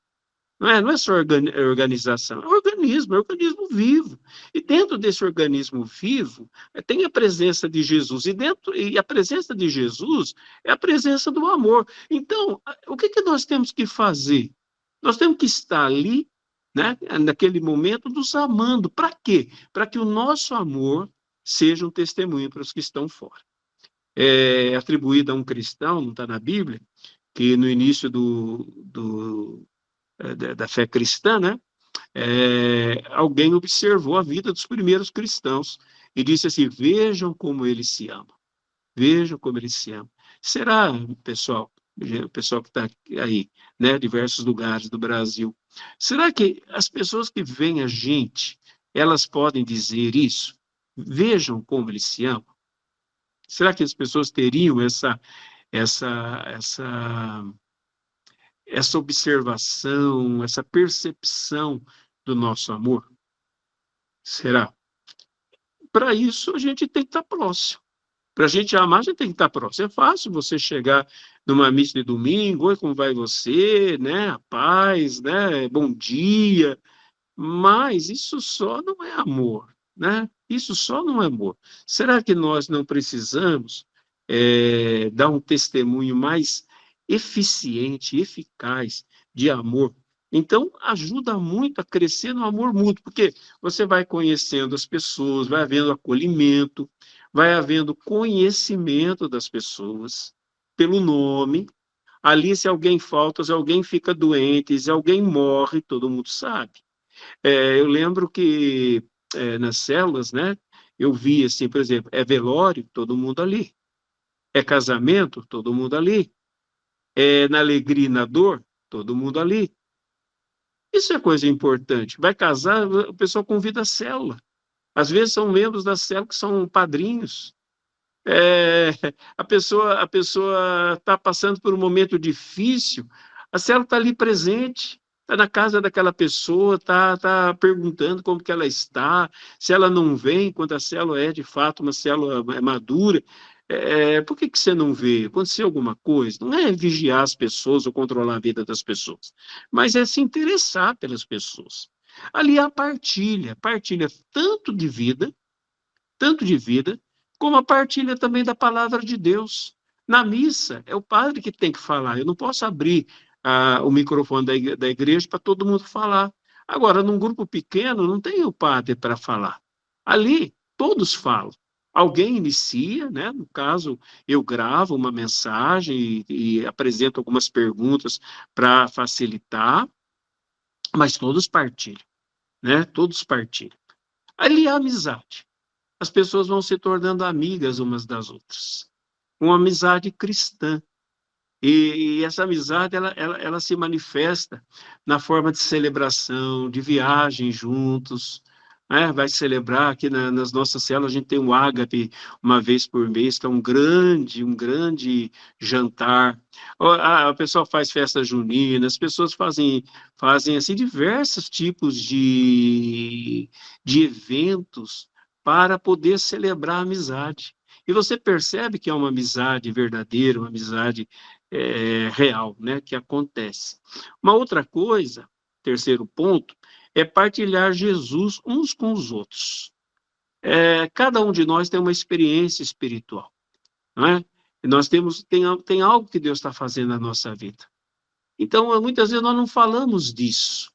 Não é só organização, é um organismo vivo. E dentro desse organismo vivo, tem a presença de Jesus. E a presença de Jesus é a presença do amor. Então, o que que nós temos que fazer? Nós temos que estar ali, né, naquele momento, nos amando. Para quê? Para que o nosso amor seja um testemunho para os que estão fora. É atribuído a um cristão, não está na Bíblia, que no início da fé cristã, né? Alguém observou a vida dos primeiros cristãos e disse assim: vejam como eles se amam, vejam como eles se amam. Será, pessoal, o pessoal que está aí, né, diversos lugares do Brasil, será que as pessoas que veem a gente, elas podem dizer isso? Vejam como eles se amam. Será que as pessoas teriam essa, essa essa observação, essa percepção do nosso amor? Será? Para isso, a gente tem que estar próximo. Para a gente amar, a gente tem que estar próximo. É fácil você chegar numa missa de domingo: oi, como vai você? Né? A paz, né? Bom dia. Mas isso só não é amor, né? Isso só não é amor. Será que nós não precisamos dar um testemunho mais eficiente, eficaz de amor? Então, ajuda muito a crescer no amor mútuo, porque você vai conhecendo as pessoas, vai havendo acolhimento, vai havendo conhecimento das pessoas pelo nome. Ali, se alguém falta, se alguém fica doente, se alguém morre, todo mundo sabe. Eu lembro que nas células, né, eu vi assim, por exemplo, é velório, todo mundo ali. É casamento, todo mundo ali. É na alegria e na dor, todo mundo ali. Isso é coisa importante. Vai casar, o pessoal convida a célula. Às vezes são membros da célula que são padrinhos. É, a pessoa está passando por um momento difícil, a célula está ali presente, está na casa daquela pessoa, está perguntando como que ela está, se ela não vem, quando a célula é de fato uma célula madura, por que que você não veio? Aconteceu alguma coisa? Não é vigiar as pessoas ou controlar a vida das pessoas, mas é se interessar pelas pessoas. Ali há partilha tanto de vida, como a partilha também da palavra de Deus. Na missa, é o padre que tem que falar. Eu não posso abrir o microfone da igreja para todo mundo falar. Agora, num grupo pequeno, não tem o padre para falar. Ali, todos falam. Alguém inicia, né? No caso, eu gravo uma mensagem e apresento algumas perguntas para facilitar, mas todos partilham, né? Todos partilham. Ali há amizade. As pessoas vão se tornando amigas umas das outras. Uma amizade cristã. E essa amizade, ela se manifesta na forma de celebração, de viagem juntos, né? Vai celebrar aqui nas nossas células, a gente tem um ágape uma vez por mês, que é um grande jantar. A pessoa faz festa junina, as pessoas fazem assim, diversos tipos de eventos para poder celebrar a amizade. E você percebe que é uma amizade verdadeira, uma amizade real, né, que acontece. Uma outra coisa, terceiro ponto, é partilhar Jesus uns com os outros. Cada um de nós tem uma experiência espiritual, não é? E nós tem algo que Deus está fazendo na nossa vida. Então, muitas vezes nós não falamos disso,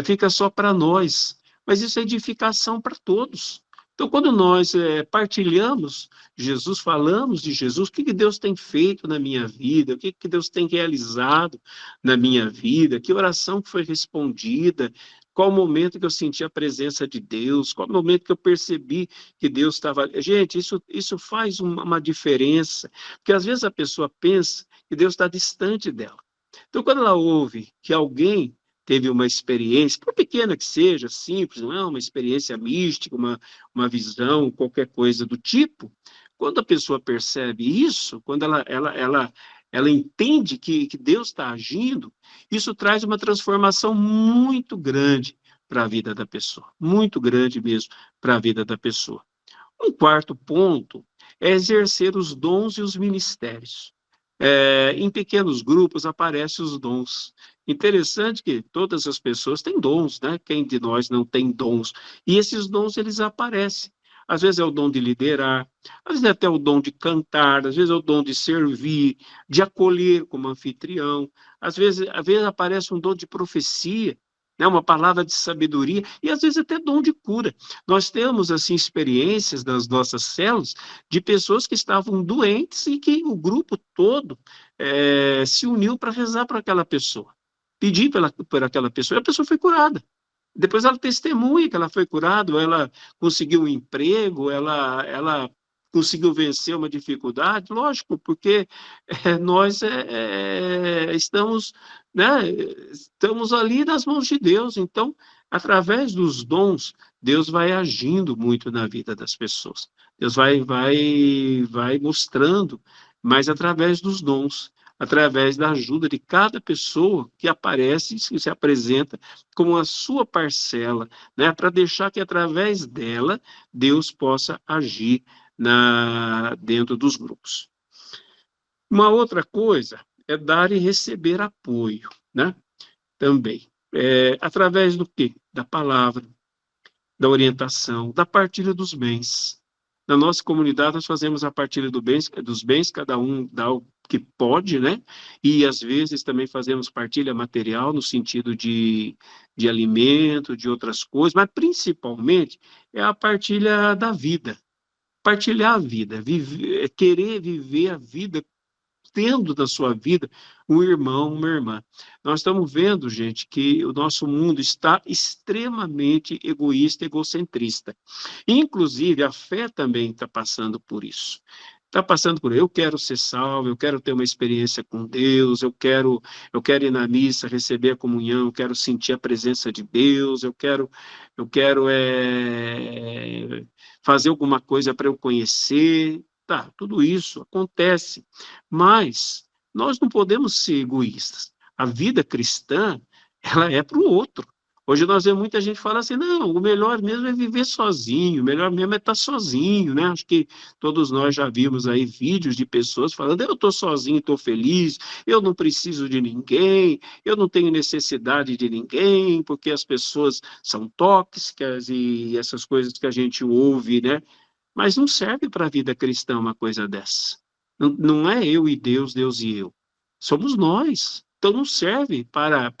fica só para nós, mas isso é edificação para todos. Então, quando nós partilhamos Jesus, falamos de Jesus, o que que Deus tem feito na minha vida, o que que Deus tem realizado na minha vida, que oração que foi respondida, qual o momento que eu senti a presença de Deus, qual o momento que eu percebi que Deus estava... Gente, isso faz uma diferença, porque às vezes a pessoa pensa que Deus está distante dela. Então, quando ela ouve que alguém teve uma experiência, por pequena que seja, simples, não é uma experiência mística, uma visão, qualquer coisa do tipo, quando a pessoa percebe isso, quando ela entende que Deus está agindo, isso traz uma transformação muito grande para a vida da pessoa, muito grande mesmo para a vida da pessoa. Um quarto ponto é exercer os dons e os ministérios. Em pequenos grupos aparecem os dons. Interessante que todas as pessoas têm dons, né? Quem de nós não tem dons? E esses dons, eles aparecem. Às vezes é o dom de liderar, às vezes é até o dom de cantar, às vezes é o dom de servir, de acolher como anfitrião, às vezes aparece um dom de profecia, né? Uma palavra de sabedoria, e às vezes até dom de cura. Nós temos, assim, experiências das nossas células de pessoas que estavam doentes e que o grupo todo se uniu para rezar para aquela pessoa, pedir por aquela pessoa, e a pessoa foi curada. Depois ela testemunha que ela foi curada, ou ela conseguiu um emprego, ela conseguiu vencer uma dificuldade, lógico, porque nós estamos, né, estamos ali nas mãos de Deus. Então, através dos dons, Deus vai agindo muito na vida das pessoas. Deus vai mostrando, mas através dos dons, através da ajuda de cada pessoa que aparece, que se apresenta como a sua parcela, né, para deixar que através dela Deus possa agir dentro dos grupos. Uma outra coisa é dar e receber apoio, né? Também. Através do quê? Da palavra, da orientação, da partilha dos bens. Na nossa comunidade, nós fazemos a partilha dos bens, cada um dá o que pode, né? E, às vezes, também fazemos partilha material, no sentido de alimento, de outras coisas, mas, principalmente, é a partilha da vida. Partilhar a vida, querer viver a vida tendo na sua vida um irmão, uma irmã. Nós estamos vendo, gente, que o nosso mundo está extremamente egoísta, egocentrista. Inclusive, a fé também está passando por isso. Está passando por eu quero ser salvo, eu quero ter uma experiência com Deus, eu quero ir na missa, receber a comunhão, eu quero sentir a presença de Deus, eu quero fazer alguma coisa para eu conhecer. Tá, tudo isso acontece, mas nós não podemos ser egoístas. A vida cristã, ela é para o outro. Hoje nós vemos muita gente falar assim, não, o melhor mesmo é viver sozinho, o melhor mesmo é estar sozinho, né? Acho que todos nós já vimos aí vídeos de pessoas falando, eu estou sozinho, estou feliz, eu não preciso de ninguém, eu não tenho necessidade de ninguém, porque as pessoas são tóxicas e essas coisas que a gente ouve, né? Mas não serve para a vida cristã uma coisa dessa. Não, não é eu e Deus, Deus e eu. Somos nós. Então não serve para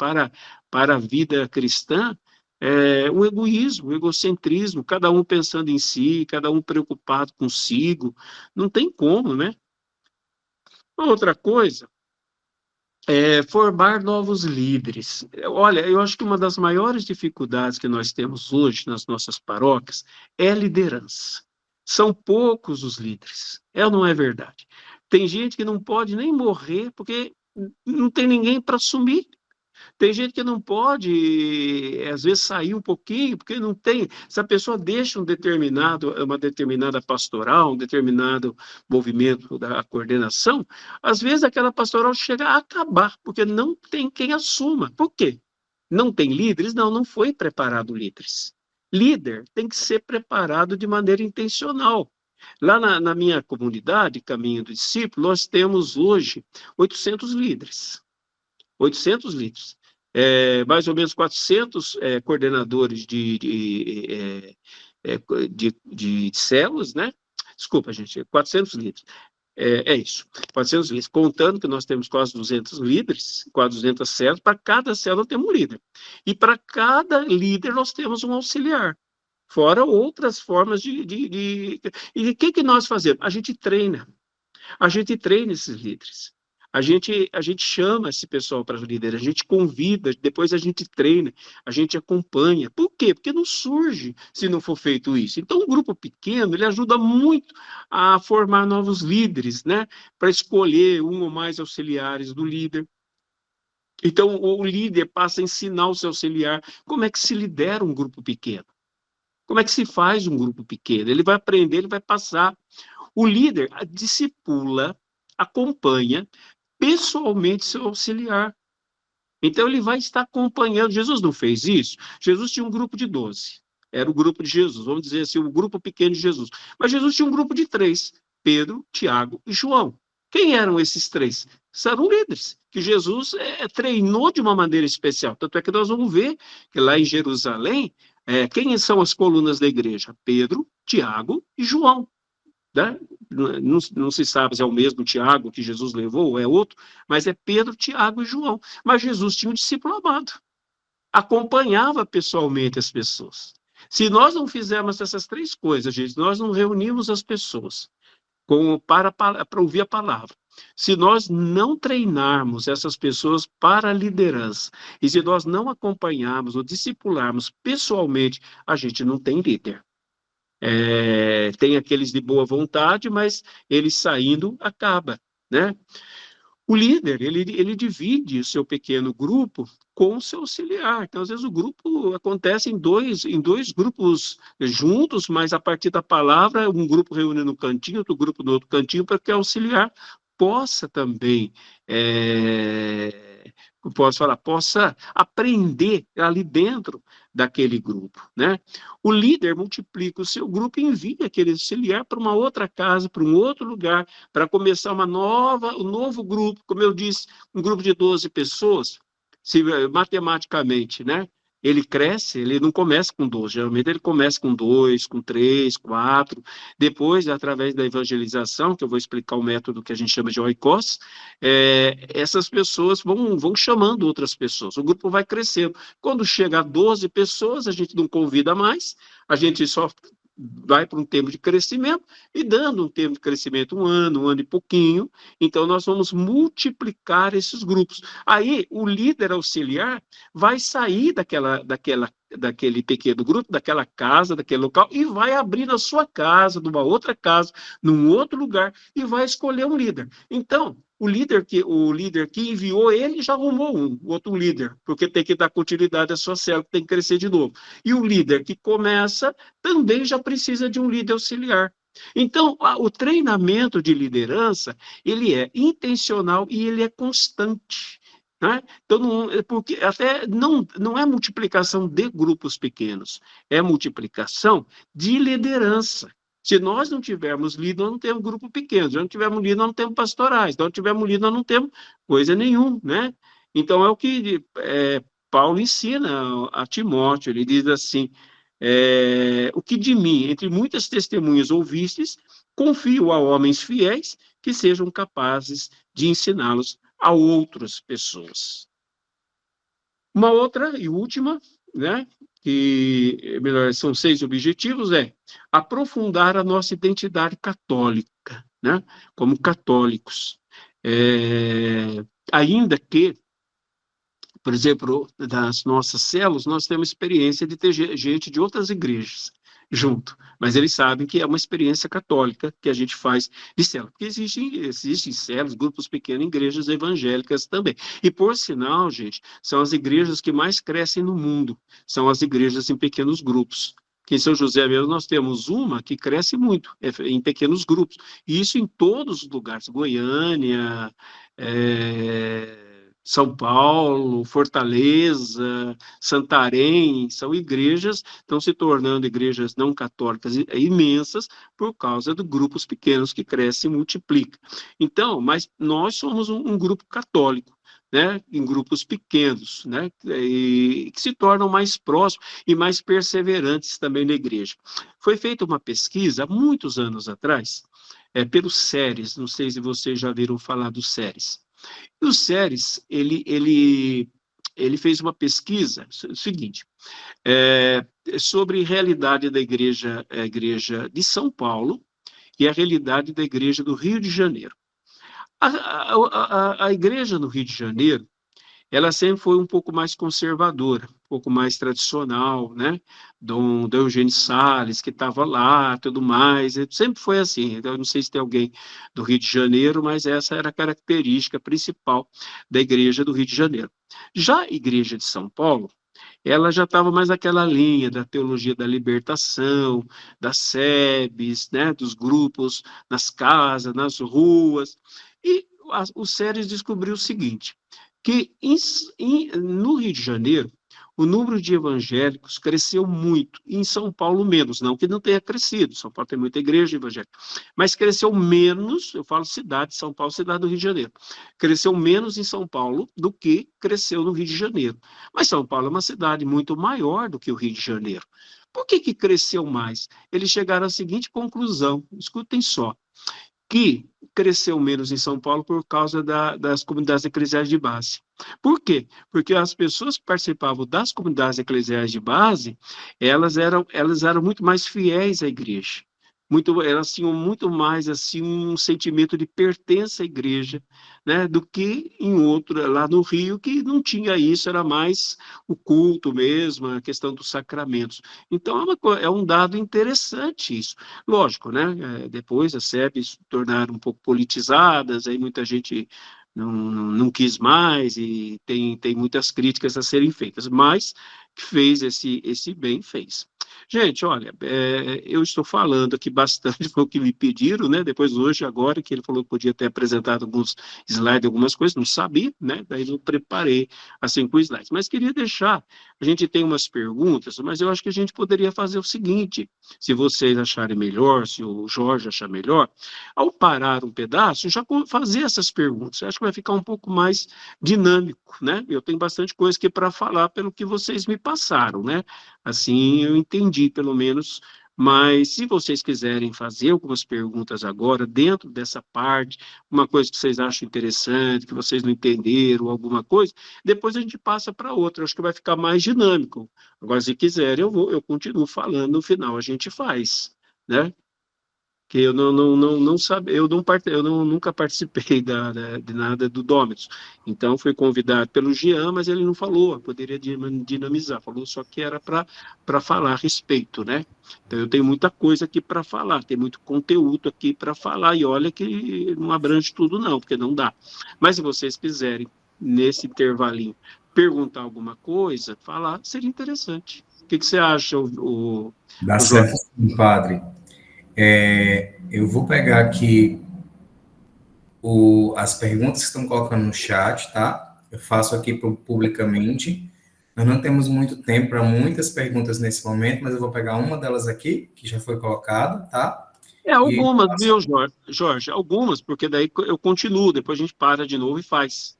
a vida cristã o egoísmo, o egocentrismo, cada um pensando em si, cada um preocupado consigo. Não tem como, né? Outra coisa é formar novos líderes. Olha, eu acho que uma das maiores dificuldades que nós temos hoje nas nossas paróquias é a liderança. São poucos os líderes. É ou não é verdade? Tem gente que não pode nem morrer porque não tem ninguém para assumir. Tem gente que não pode, às vezes, sair um pouquinho, porque não tem. Se a pessoa deixa uma determinada pastoral, um determinado movimento da coordenação, às vezes aquela pastoral chega a acabar, porque não tem quem assuma. Por quê? Não tem líderes? Não, não foi preparado líderes. Líder tem que ser preparado de maneira intencional. Lá na minha comunidade, Caminho do Discípulo, nós temos hoje 800 líderes. 800 líderes. Mais ou menos 400 coordenadores de células, né? Desculpa, gente, 400 líderes. É isso, 400 líderes. Contando que nós temos quase 200 líderes, quase 200 células, para cada célula temos um líder. E para cada líder nós temos um auxiliar. Fora outras formas E o que nós fazemos? A gente treina. A gente treina esses líderes. A gente chama esse pessoal para líder, a gente convida, depois a gente treina, a gente acompanha. Por quê? Porque não surge se não for feito isso. Então, um grupo pequeno, ele ajuda muito a formar novos líderes, né? Para escolher um ou mais auxiliares do líder. Então, o líder passa a ensinar o seu auxiliar como é que se lidera um grupo pequeno. Como é que se faz um grupo pequeno? Ele vai aprender, ele vai passar. O líder discipula, acompanha pessoalmente seu auxiliar. Então, ele vai estar acompanhando. Jesus não fez isso? Jesus tinha um grupo de 12. Era o grupo de Jesus, vamos dizer assim, o grupo pequeno de Jesus. Mas Jesus tinha um grupo de 3, Pedro, Tiago e João. Quem eram esses 3? Eram líderes. que Jesus treinou de uma maneira especial. Tanto é que nós vamos ver que lá em Jerusalém, quem são as colunas da igreja? Pedro, Tiago e João. Né? Não se sabe se é o mesmo Tiago que Jesus levou ou é outro, mas é Pedro, Tiago e João. Mas Jesus tinha um discípulo amado, acompanhava pessoalmente as pessoas. Se nós não fizermos essas três coisas, gente, nós não reunimos as pessoas para ouvir a palavra. Se nós não treinarmos essas pessoas para a liderança, e se nós não acompanharmos ou discipularmos pessoalmente, a gente não tem líder. Tem aqueles de boa vontade, mas ele saindo acaba, né? O líder, ele divide o seu pequeno grupo com o seu auxiliar. Então, às vezes, o grupo acontece em dois grupos juntos, mas a partir da palavra, um grupo reúne no cantinho, outro grupo no outro cantinho, para que o auxiliar possa também, possa aprender ali dentro daquele grupo, né? O líder multiplica o seu grupo e envia aquele auxiliar para uma outra casa, para um outro lugar, para começar um novo grupo, como eu disse, um grupo de 12 pessoas, matematicamente, né? Ele cresce, ele não começa com 12, geralmente ele começa com 2, com 3, 4, depois, através da evangelização, que eu vou explicar o método que a gente chama de oikos, essas pessoas vão chamando outras pessoas, o grupo vai crescendo. Quando chega a 12 pessoas, a gente não convida mais, a gente só vai para um tempo de crescimento, e dando um tempo de crescimento, um ano e pouquinho, então nós vamos multiplicar esses grupos. Aí o líder auxiliar vai sair daquele pequeno grupo, daquela casa, daquele local, e vai abrir na sua casa, numa outra casa, num outro lugar, e vai escolher um líder. Então, o líder que enviou ele já arrumou um outro líder, porque tem que dar continuidade à sua célula, tem que crescer de novo. E o líder que começa também já precisa de um líder auxiliar. Então, o treinamento de liderança, ele é intencional e ele é constante. Né? Então, porque até não é multiplicação de grupos pequenos, é multiplicação de liderança. Se nós não tivermos líder, nós não temos grupo pequeno. Se não tivermos líder, nós não temos pastorais. Se não tivermos líder, nós não temos coisa nenhuma, né? Então, é o que Paulo ensina a Timóteo. Ele diz assim, o que de mim, entre muitas testemunhas ouvistes, confio a homens fiéis que sejam capazes de ensiná-los a outras pessoas. Uma outra e última, né? Que melhor, são 6 objetivos, aprofundar a nossa identidade católica, né? Como católicos. Ainda que, por exemplo, das nossas células, nós temos experiência de ter gente de outras igrejas junto, mas eles sabem que é uma experiência católica que a gente faz de célula, porque existem células, grupos pequenos, igrejas evangélicas também, e por sinal, gente, são as igrejas que mais crescem no mundo, são as igrejas em pequenos grupos. Aqui em São José mesmo nós temos uma que cresce muito, em pequenos grupos, e isso em todos os lugares, Goiânia, São Paulo, Fortaleza, Santarém, são igrejas, estão se tornando igrejas não católicas imensas por causa de grupos pequenos que crescem e multiplicam. Então, mas nós somos um grupo católico, né, em grupos pequenos, né, que se tornam mais próximos e mais perseverantes também na igreja. Foi feita uma pesquisa há muitos anos atrás, pelo SERES, não sei se vocês já viram falar do SERES. E o SERES, ele fez uma pesquisa, seguinte, sobre a realidade da igreja de São Paulo e a realidade da igreja do Rio de Janeiro. A igreja no Rio de Janeiro, ela sempre foi um pouco mais conservadora, um pouco mais tradicional, né? Do Eugênio Salles, que estava lá, tudo mais, sempre foi assim. Eu não sei se tem alguém do Rio de Janeiro, mas essa era a característica principal da igreja do Rio de Janeiro. Já a igreja de São Paulo, ela já estava mais naquela linha da teologia da libertação, das SEBs, né? Dos grupos nas casas, nas ruas, e o SERES descobriu o seguinte, que no Rio de Janeiro, o número de evangélicos cresceu muito, e em São Paulo menos, não que não tenha crescido, São Paulo tem muita igreja evangélica, mas cresceu menos, eu falo cidade, São Paulo, cidade do Rio de Janeiro, cresceu menos em São Paulo do que cresceu no Rio de Janeiro. Mas São Paulo é uma cidade muito maior do que o Rio de Janeiro. Por que que cresceu mais? Eles chegaram à seguinte conclusão, escutem só, que cresceu menos em São Paulo por causa das comunidades eclesiais de base. Por quê? Porque as pessoas que participavam das comunidades eclesiais de base, elas eram muito mais fiéis à igreja. Elas tinham muito mais assim um sentimento de pertença à igreja, né, do que em outro, lá no Rio, que não tinha isso, era mais o culto mesmo, a questão dos sacramentos. Então, é um dado interessante isso. Lógico, né? Depois as SEBs se tornaram um pouco politizadas, aí muita gente não quis mais, e tem muitas críticas a serem feitas, mas que fez esse bem, fez. Gente, olha, eu estou falando aqui bastante, foi o que me pediram, né? Depois, hoje, agora, que ele falou que podia ter apresentado alguns slides, algumas coisas, não sabia, né? Daí não preparei assim com slides. Mas queria deixar, a gente tem umas perguntas, mas eu acho que a gente poderia fazer o seguinte: se vocês acharem melhor, se o Jorge achar melhor, ao parar um pedaço, já fazer essas perguntas. Eu acho que vai ficar um pouco mais dinâmico, né? Eu tenho bastante coisa aqui para falar pelo que vocês me passaram, né? Assim eu entendi, pelo menos. Mas se vocês quiserem fazer algumas perguntas agora, dentro dessa parte, uma coisa que vocês acham interessante, que vocês não entenderam, alguma coisa, depois a gente passa para outra. Acho que vai ficar mais dinâmico. Agora, se quiserem, eu continuo falando, no final a gente faz, né? Que eu não sabe, nunca participei de nada do Dominus. Então, fui convidado pelo Jean, mas ele não falou, poderia dinamizar, falou só que era para falar a respeito, né? Então, eu tenho muita coisa aqui para falar, tem muito conteúdo aqui para falar, e olha que não abrange tudo não, porque não dá. Mas se vocês quiserem, nesse intervalinho, perguntar alguma coisa, falar, seria interessante. O que você acha, Dá o Jorge? certo, sim, padre. Eu vou pegar aqui as perguntas que estão colocando no chat, tá? Eu faço aqui publicamente. Nós não temos muito tempo para muitas perguntas nesse momento, mas eu vou pegar uma delas aqui, que já foi colocada, tá? E Algumas, viu, Jorge? Algumas, porque daí eu continuo, depois a gente para de novo e faz.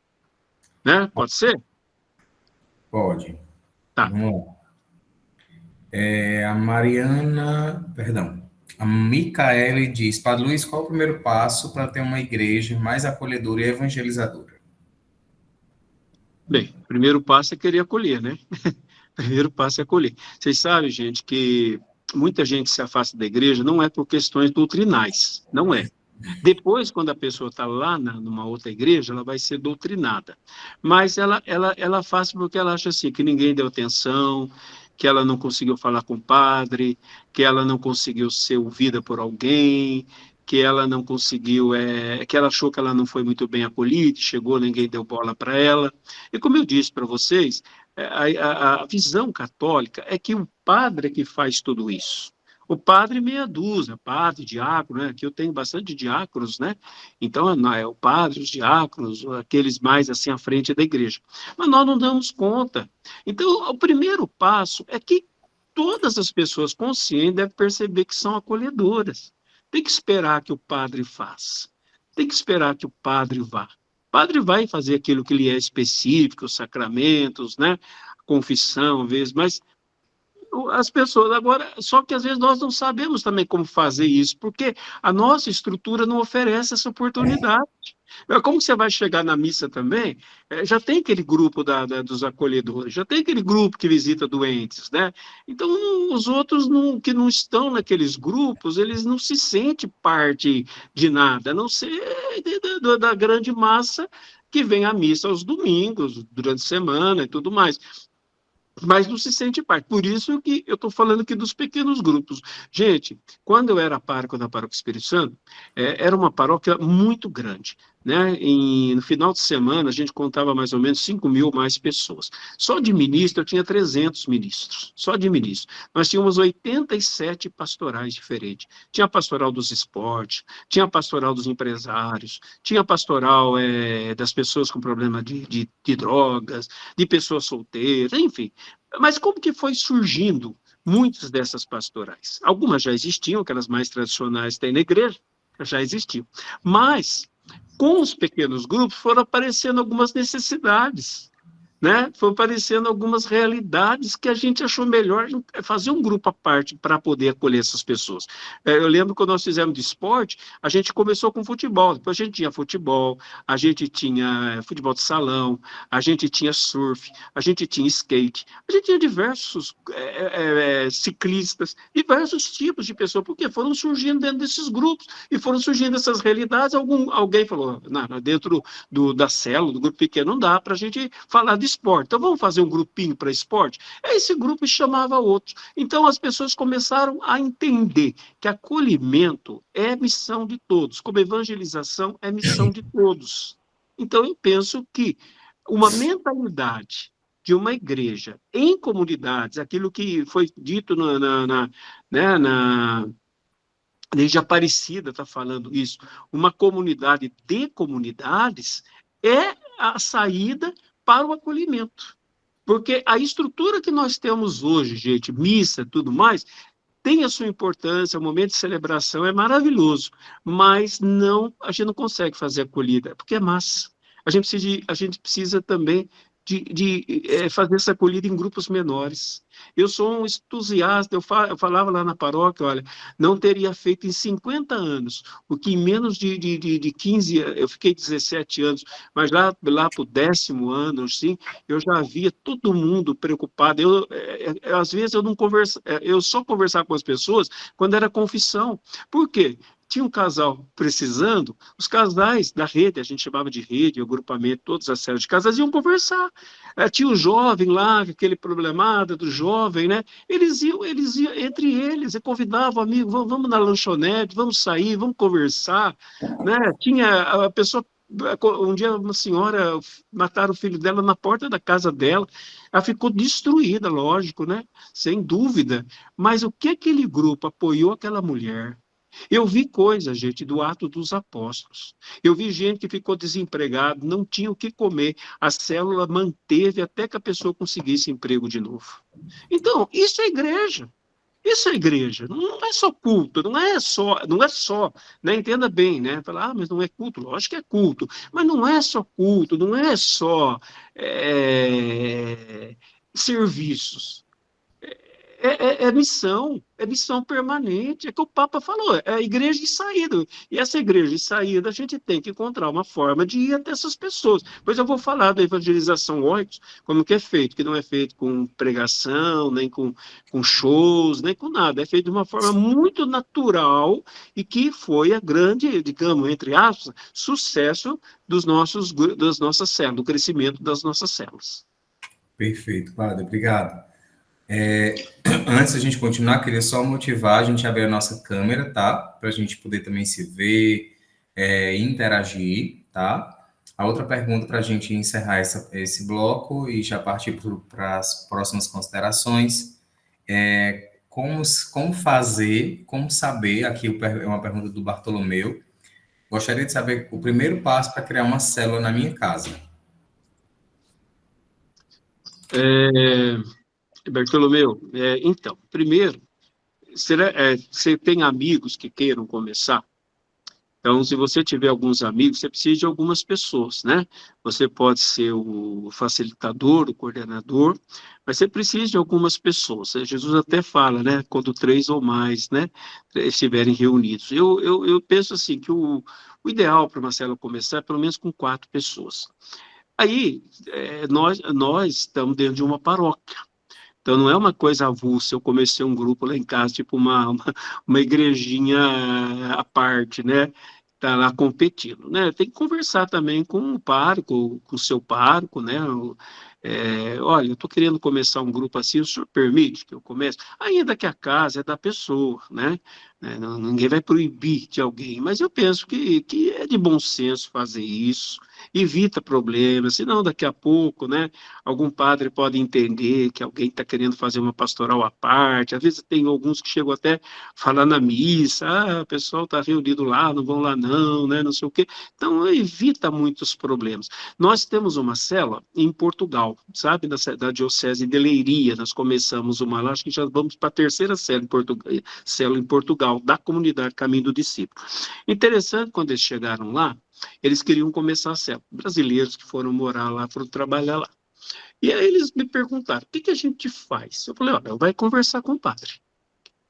Né? Pode ser? pode. Tá. Vamos lá. A Mariana, perdão, a Micaele diz, Padre Luiz, qual o primeiro passo para ter uma igreja mais acolhedora e evangelizadora? Bem, o primeiro passo é querer acolher, né? Primeiro passo é acolher. Vocês sabem, gente, que muita gente se afasta da igreja não é por questões doutrinais, não é. Depois, quando a pessoa está lá numa outra igreja, ela vai ser doutrinada. Mas ela afasta porque ela acha assim, que ninguém deu atenção, que ela não conseguiu falar com o padre, que ela não conseguiu ser ouvida por alguém, que ela não conseguiu, que ela achou que ela não foi muito bem acolhida, chegou, ninguém deu bola para ela. E como eu disse para vocês, a visão católica é que o padre é que faz tudo isso. O padre meia dúzia, padre, diácono, né? Aqui eu tenho bastante diáconos, né? Então, é o padre, os diáconos, aqueles mais assim à frente da igreja. Mas nós não damos conta. Então, o primeiro passo é que todas as pessoas conscientes devem perceber que são acolhedoras. Tem que esperar que o padre faça. Tem que esperar que o padre vá. O padre vai fazer aquilo que lhe é específico, os sacramentos, né? Confissão, às vezes, mas as pessoas agora, só que às vezes nós não sabemos também como fazer isso, porque a nossa estrutura não oferece essa oportunidade. Como você vai chegar na missa também? Já tem aquele grupo dos acolhedores, já tem aquele grupo que visita doentes, né? Então, os outros que não estão naqueles grupos, eles não se sentem parte de nada, a não ser da grande massa que vem à missa aos domingos, durante a semana e tudo mais, mas não se sente parte. Por isso que eu estou falando aqui dos pequenos grupos. Gente, quando eu era pároco da Paróquia Espírito Santo, era uma paróquia muito grande, né? No final de semana, a gente contava mais ou menos 5.000 mais pessoas. Só de ministro, eu tinha 300 ministros. Só de ministro. Nós tínhamos 87 pastorais diferentes. Tinha a pastoral dos esportes, tinha a pastoral dos empresários, tinha a pastoral das pessoas com problema de drogas, de pessoas solteiras, enfim. Mas como que foi surgindo muitas dessas pastorais? Algumas já existiam, aquelas mais tradicionais tem na igreja, já existiam. Mas, com os pequenos grupos, foram aparecendo algumas necessidades, né? Foi aparecendo algumas realidades que a gente achou melhor fazer um grupo à parte para poder acolher essas pessoas. Eu lembro quando nós fizemos de esporte, a gente começou com futebol, depois a gente tinha futebol, a gente tinha futebol de salão, a gente tinha surf, a gente tinha skate, a gente tinha diversos ciclistas, diversos tipos de pessoas, porque foram surgindo dentro desses grupos e foram surgindo essas realidades. Alguém falou, não, dentro da célula, do grupo pequeno, não dá para a gente falar de esporte. Então, vamos fazer um grupinho para esporte? Esse grupo chamava outros. Então, as pessoas começaram a entender que acolhimento é missão de todos, como evangelização é missão de todos. Então, eu penso que uma mentalidade de uma igreja em comunidades, aquilo que foi dito né, desde Aparecida está falando isso, uma comunidade de comunidades é a saída para o acolhimento. Porque a estrutura que nós temos hoje, gente, missa, tudo mais, tem a sua importância, o momento de celebração é maravilhoso, mas não, a gente não consegue fazer acolhida, porque é massa. A gente precisa também de fazer essa acolhida em grupos menores. Eu sou um entusiasta, eu falava lá na paróquia, olha, não teria feito em 50 anos, o que em menos de 15, eu fiquei 17 anos, mas lá para o 10º ano, assim, eu já via todo mundo preocupado. Às vezes eu não converso, eu só conversava com as pessoas quando era confissão. Por quê? Tinha um casal precisando, os casais da rede, a gente chamava de rede, agrupamento, todas as séries de casais iam conversar. Tinha o jovem lá, aquele problemado do jovem, né? Eles iam entre eles, e convidavam amigos, vamos na lanchonete, vamos sair, vamos conversar, né? Tinha a pessoa. Um dia uma senhora mataram o filho dela na porta da casa dela, ela ficou destruída, lógico, né? Sem dúvida. Mas o que aquele grupo apoiou aquela mulher? Eu vi coisas, gente, do Ato dos Apóstolos. Eu vi gente que ficou desempregado, não tinha o que comer. A célula manteve até que a pessoa conseguisse emprego de novo. Então, isso é igreja. Isso é igreja. Não é só culto, não é só, né? Entenda bem, né? Falar, mas não é culto. Lógico que é culto, mas não é só culto, não é só serviços. É missão permanente, é que o Papa falou, é a igreja de saída. E essa igreja de saída, a gente tem que encontrar uma forma de ir até essas pessoas. Pois eu vou falar da evangelização Oicos, como que é feito, que não é feito com pregação, nem com shows, nem com nada. É feito de uma forma muito natural e que foi a grande, digamos, entre aspas, sucesso das nossas células, do crescimento das nossas células. Perfeito, padre, obrigado. Antes da gente continuar, queria só motivar a gente a abrir a nossa câmera, tá? Para a gente poder também se ver, interagir, tá? A outra pergunta para a gente encerrar esse bloco e já partir para as próximas considerações é como fazer, como saber, aqui é uma pergunta do Bartolomeu, gostaria de saber o primeiro passo para criar uma célula na minha casa. Bartolomeu, então, primeiro, você tem amigos que queiram começar? Então, se você tiver alguns amigos, você precisa de algumas pessoas, né? Você pode ser o facilitador, o coordenador, mas você precisa de algumas pessoas. Jesus até fala, né? Quando 3 ou mais, né? Estiverem reunidos. Eu penso assim, que o ideal para uma célula começar é pelo menos com 4 pessoas. Aí, nós estamos dentro de uma paróquia. Então, não é uma coisa avulsa, eu comecei um grupo lá em casa, tipo uma igrejinha à parte, né? Tá lá competindo, né? Tem que conversar também com o pároco, com o seu pároco, né? Olha, eu estou querendo começar um grupo assim, o senhor permite que eu comece? Ainda que a casa é da pessoa, né? Ninguém vai proibir de alguém, mas eu penso que é de bom senso fazer isso. evita problemas, senão daqui a pouco, né, algum padre pode entender que alguém está querendo fazer uma pastoral à parte, às vezes tem alguns que chegam até falar na missa, o pessoal está reunido lá, não vão lá não, né, não sei o quê, então evita muitos problemas. Nós temos uma célula em Portugal, sabe, da Diocese de Leiria, nós começamos uma lá, acho que já vamos para a terceira célula em Portugal, da comunidade Caminho do Discípulo. Interessante, quando eles chegaram lá, eles queriam começar a célula, brasileiros que foram morar lá, foram trabalhar lá. E aí eles me perguntaram, o que a gente faz? Eu falei, olha, vai conversar com o padre.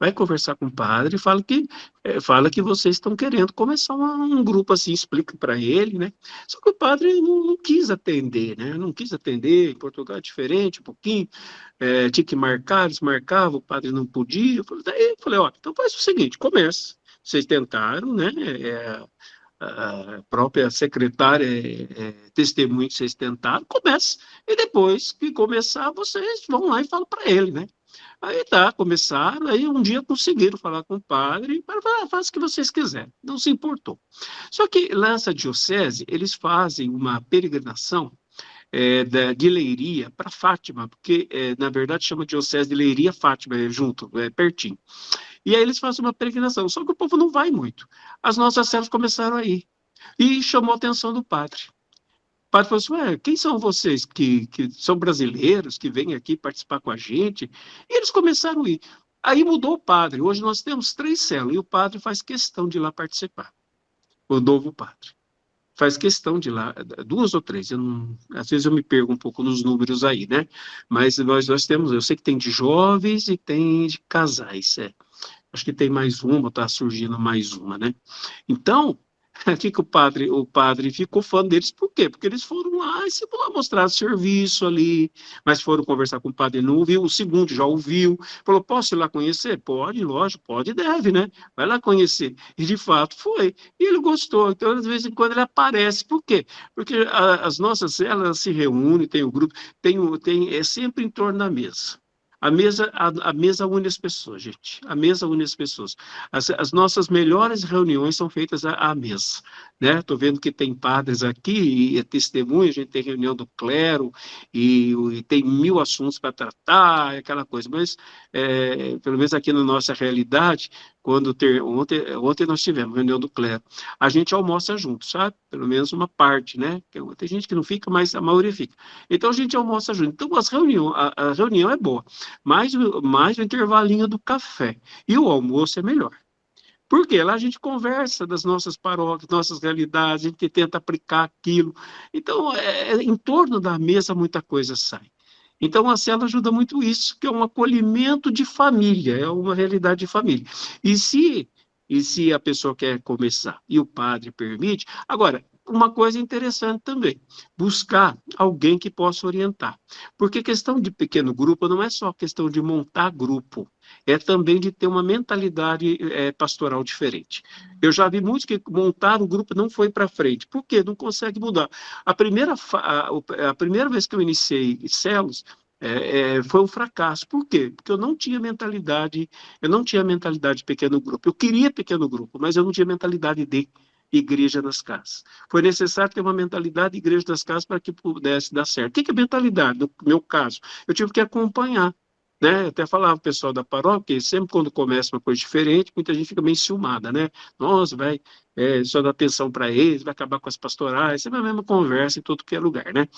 Vai conversar com o padre e fala que vocês estão querendo começar um grupo assim, explica para ele, né? Só que o padre não quis atender, né? Não quis atender, em Portugal é diferente um pouquinho, tinha que marcar, eles marcavam, o padre não podia. Eu falei, ó, então faz o seguinte, começa. Vocês tentaram, né? A própria secretária testemunha que vocês tentaram, começa. E depois que começar, vocês vão lá e falam para ele, né? Aí tá, começaram, aí um dia conseguiram falar com o padre, para falar, faça o que vocês quiserem, não se importou. Só que nessa diocese, eles fazem uma peregrinação de Leiria para Fátima, porque na verdade chama Diocese de Leiria Fátima, junto, pertinho. E aí eles fazem uma peregrinação, só que o povo não vai muito. As nossas células começaram a ir, e chamou a atenção do padre. O padre falou assim, quem são vocês que são brasileiros, que vêm aqui participar com a gente? E eles começaram a ir. Aí mudou o padre. Hoje nós temos 3 células, e o padre faz questão de ir lá participar. O novo padre. Faz questão de ir lá, 2 ou 3. Às vezes eu me perco um pouco nos números aí, né? Mas nós temos, eu sei que tem de jovens e tem de casais, Acho que tem mais uma, está surgindo mais uma, né? Então, que o padre ficou fã deles, por quê? Porque eles foram lá e se mostrar serviço ali, mas foram conversar com o padre, não ouviu, o segundo já ouviu, falou, posso ir lá conhecer? Pode, lógico, pode e deve, né? Vai lá conhecer. E de fato foi. E ele gostou, então de vez em quando ele aparece, por quê? Porque as nossas células se reúnem, tem o grupo, é sempre em torno da mesa. A mesa une as pessoas, gente. A mesa une as pessoas. As nossas melhores reuniões são feitas à mesa, né? Estou vendo que tem padres aqui, e é testemunha, a gente tem reunião do clero, e tem 1000 assuntos para tratar, aquela coisa. Mas, pelo menos aqui na nossa realidade, ontem nós tivemos reunião do clero. A gente almoça junto, sabe? Pelo menos uma parte, né? Tem gente que não fica, mas a maioria fica. Então, a gente almoça junto. Então, a reunião é boa. Mais o intervalinho do café. E o almoço é melhor. Porque lá a gente conversa das nossas paróquias, nossas realidades, a gente tenta aplicar aquilo. Então, em torno da mesa, muita coisa sai. Então, a célula ajuda muito isso, que é um acolhimento de família, é uma realidade de família. E se a pessoa quer começar e o padre permite, agora, uma coisa interessante também, buscar alguém que possa orientar. Porque questão de pequeno grupo não é só questão de montar grupo, é também de ter uma mentalidade pastoral diferente. Eu já vi muitos que montaram o grupo e não foi para frente. Por quê? Não consegue mudar. A primeira vez que eu iniciei células, foi um fracasso. Por quê? Porque eu não tinha mentalidade de pequeno grupo. Eu queria pequeno grupo, mas eu não tinha mentalidade de igreja nas casas. Foi necessário ter uma mentalidade de igreja das casas para que pudesse dar certo. O que é mentalidade? No meu caso, eu tive que acompanhar. Né? Eu até falava pro pessoal da paróquia, que sempre quando começa uma coisa diferente, muita gente fica meio ciumada, né? Nossa, vai só dar atenção para eles, vai acabar com as pastorais, sempre a mesma conversa em todo que é lugar, né?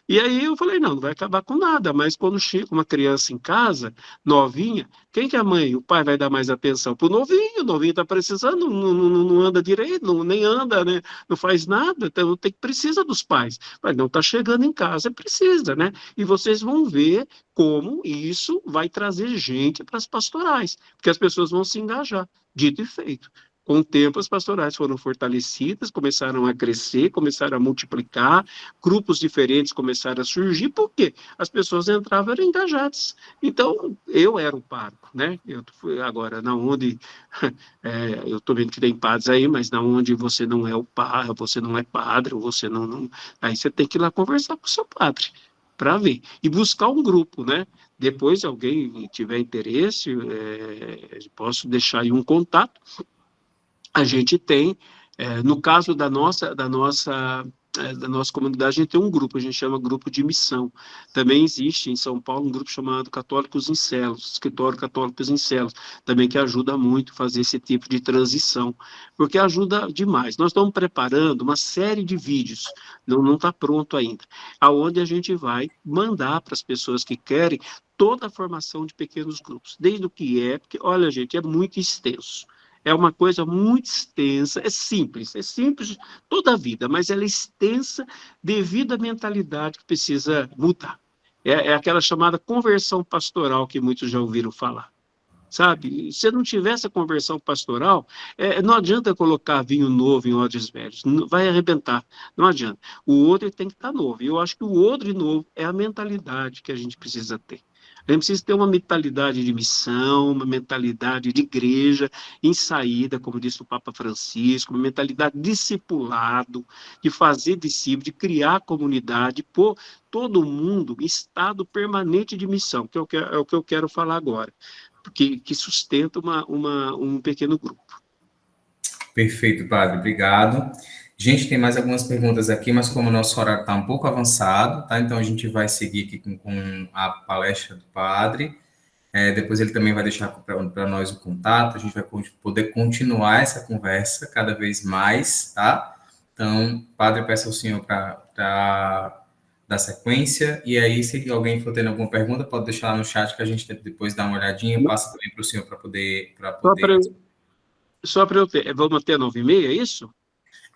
E aí eu falei, não vai acabar com nada, mas quando chega uma criança em casa, novinha, quem que é a mãe? O pai vai dar mais atenção pro novinho, o novinho está precisando, não anda direito, nem anda, né? Não faz nada, então precisa dos pais. Mas não está chegando em casa, precisa, né? E vocês vão ver como isso vai trazer gente para as pastorais, porque as pessoas vão se engajar, dito e feito. Com o tempo, as pastorais foram fortalecidas, começaram a crescer, começaram a multiplicar, grupos diferentes começaram a surgir, por quê? As pessoas entravam, eram engajadas. Então, eu era o pároco, né? Eu fui agora, na onde, eu estou vendo que tem padres aí, mas na onde você não é o padre, você não é padre, ou você não... Aí você tem que ir lá conversar com o seu padre, para ver. E buscar um grupo, né? Depois, se alguém tiver interesse, posso deixar aí um contato. A gente tem, no caso da nossa da nossa comunidade, a gente tem um grupo, a gente chama grupo de missão. Também existe em São Paulo um grupo chamado Católicos em Celos, Escritório Católicos em Celos, também que ajuda muito a fazer esse tipo de transição, porque ajuda demais. Nós estamos preparando uma série de vídeos, não está pronto ainda, aonde a gente vai mandar para as pessoas que querem toda a formação de pequenos grupos, desde o que é, porque, olha, gente, é muito extenso. É uma coisa muito extensa, é simples toda a vida, mas ela é extensa devido à mentalidade que precisa mudar. É aquela chamada conversão pastoral que muitos já ouviram falar. Sabe, se não tiver essa conversão pastoral, não adianta colocar vinho novo em odres velhos, vai arrebentar, não adianta. O odre tem que estar novo, e eu acho que o odre novo é a mentalidade que a gente precisa ter. A gente precisa ter uma mentalidade de missão, uma mentalidade de igreja em saída, como disse o Papa Francisco, uma mentalidade de discipulado, de fazer discípulo, de criar comunidade, pôr todo mundo em estado permanente de missão, que é o que eu quero falar agora, que sustenta um pequeno grupo. Perfeito, padre, obrigado. Gente, tem mais algumas perguntas aqui, mas como o nosso horário está um pouco avançado, tá? Então a gente vai seguir aqui com a palestra do padre. Depois ele também vai deixar para nós o contato, a gente vai poder continuar essa conversa cada vez mais, tá? Então, padre, peço ao senhor para dar sequência, e aí, se alguém for tendo alguma pergunta, pode deixar lá no chat que a gente depois dá uma olhadinha e passa também para o senhor para poder... Só para eu ter, vamos até 9h30, é isso?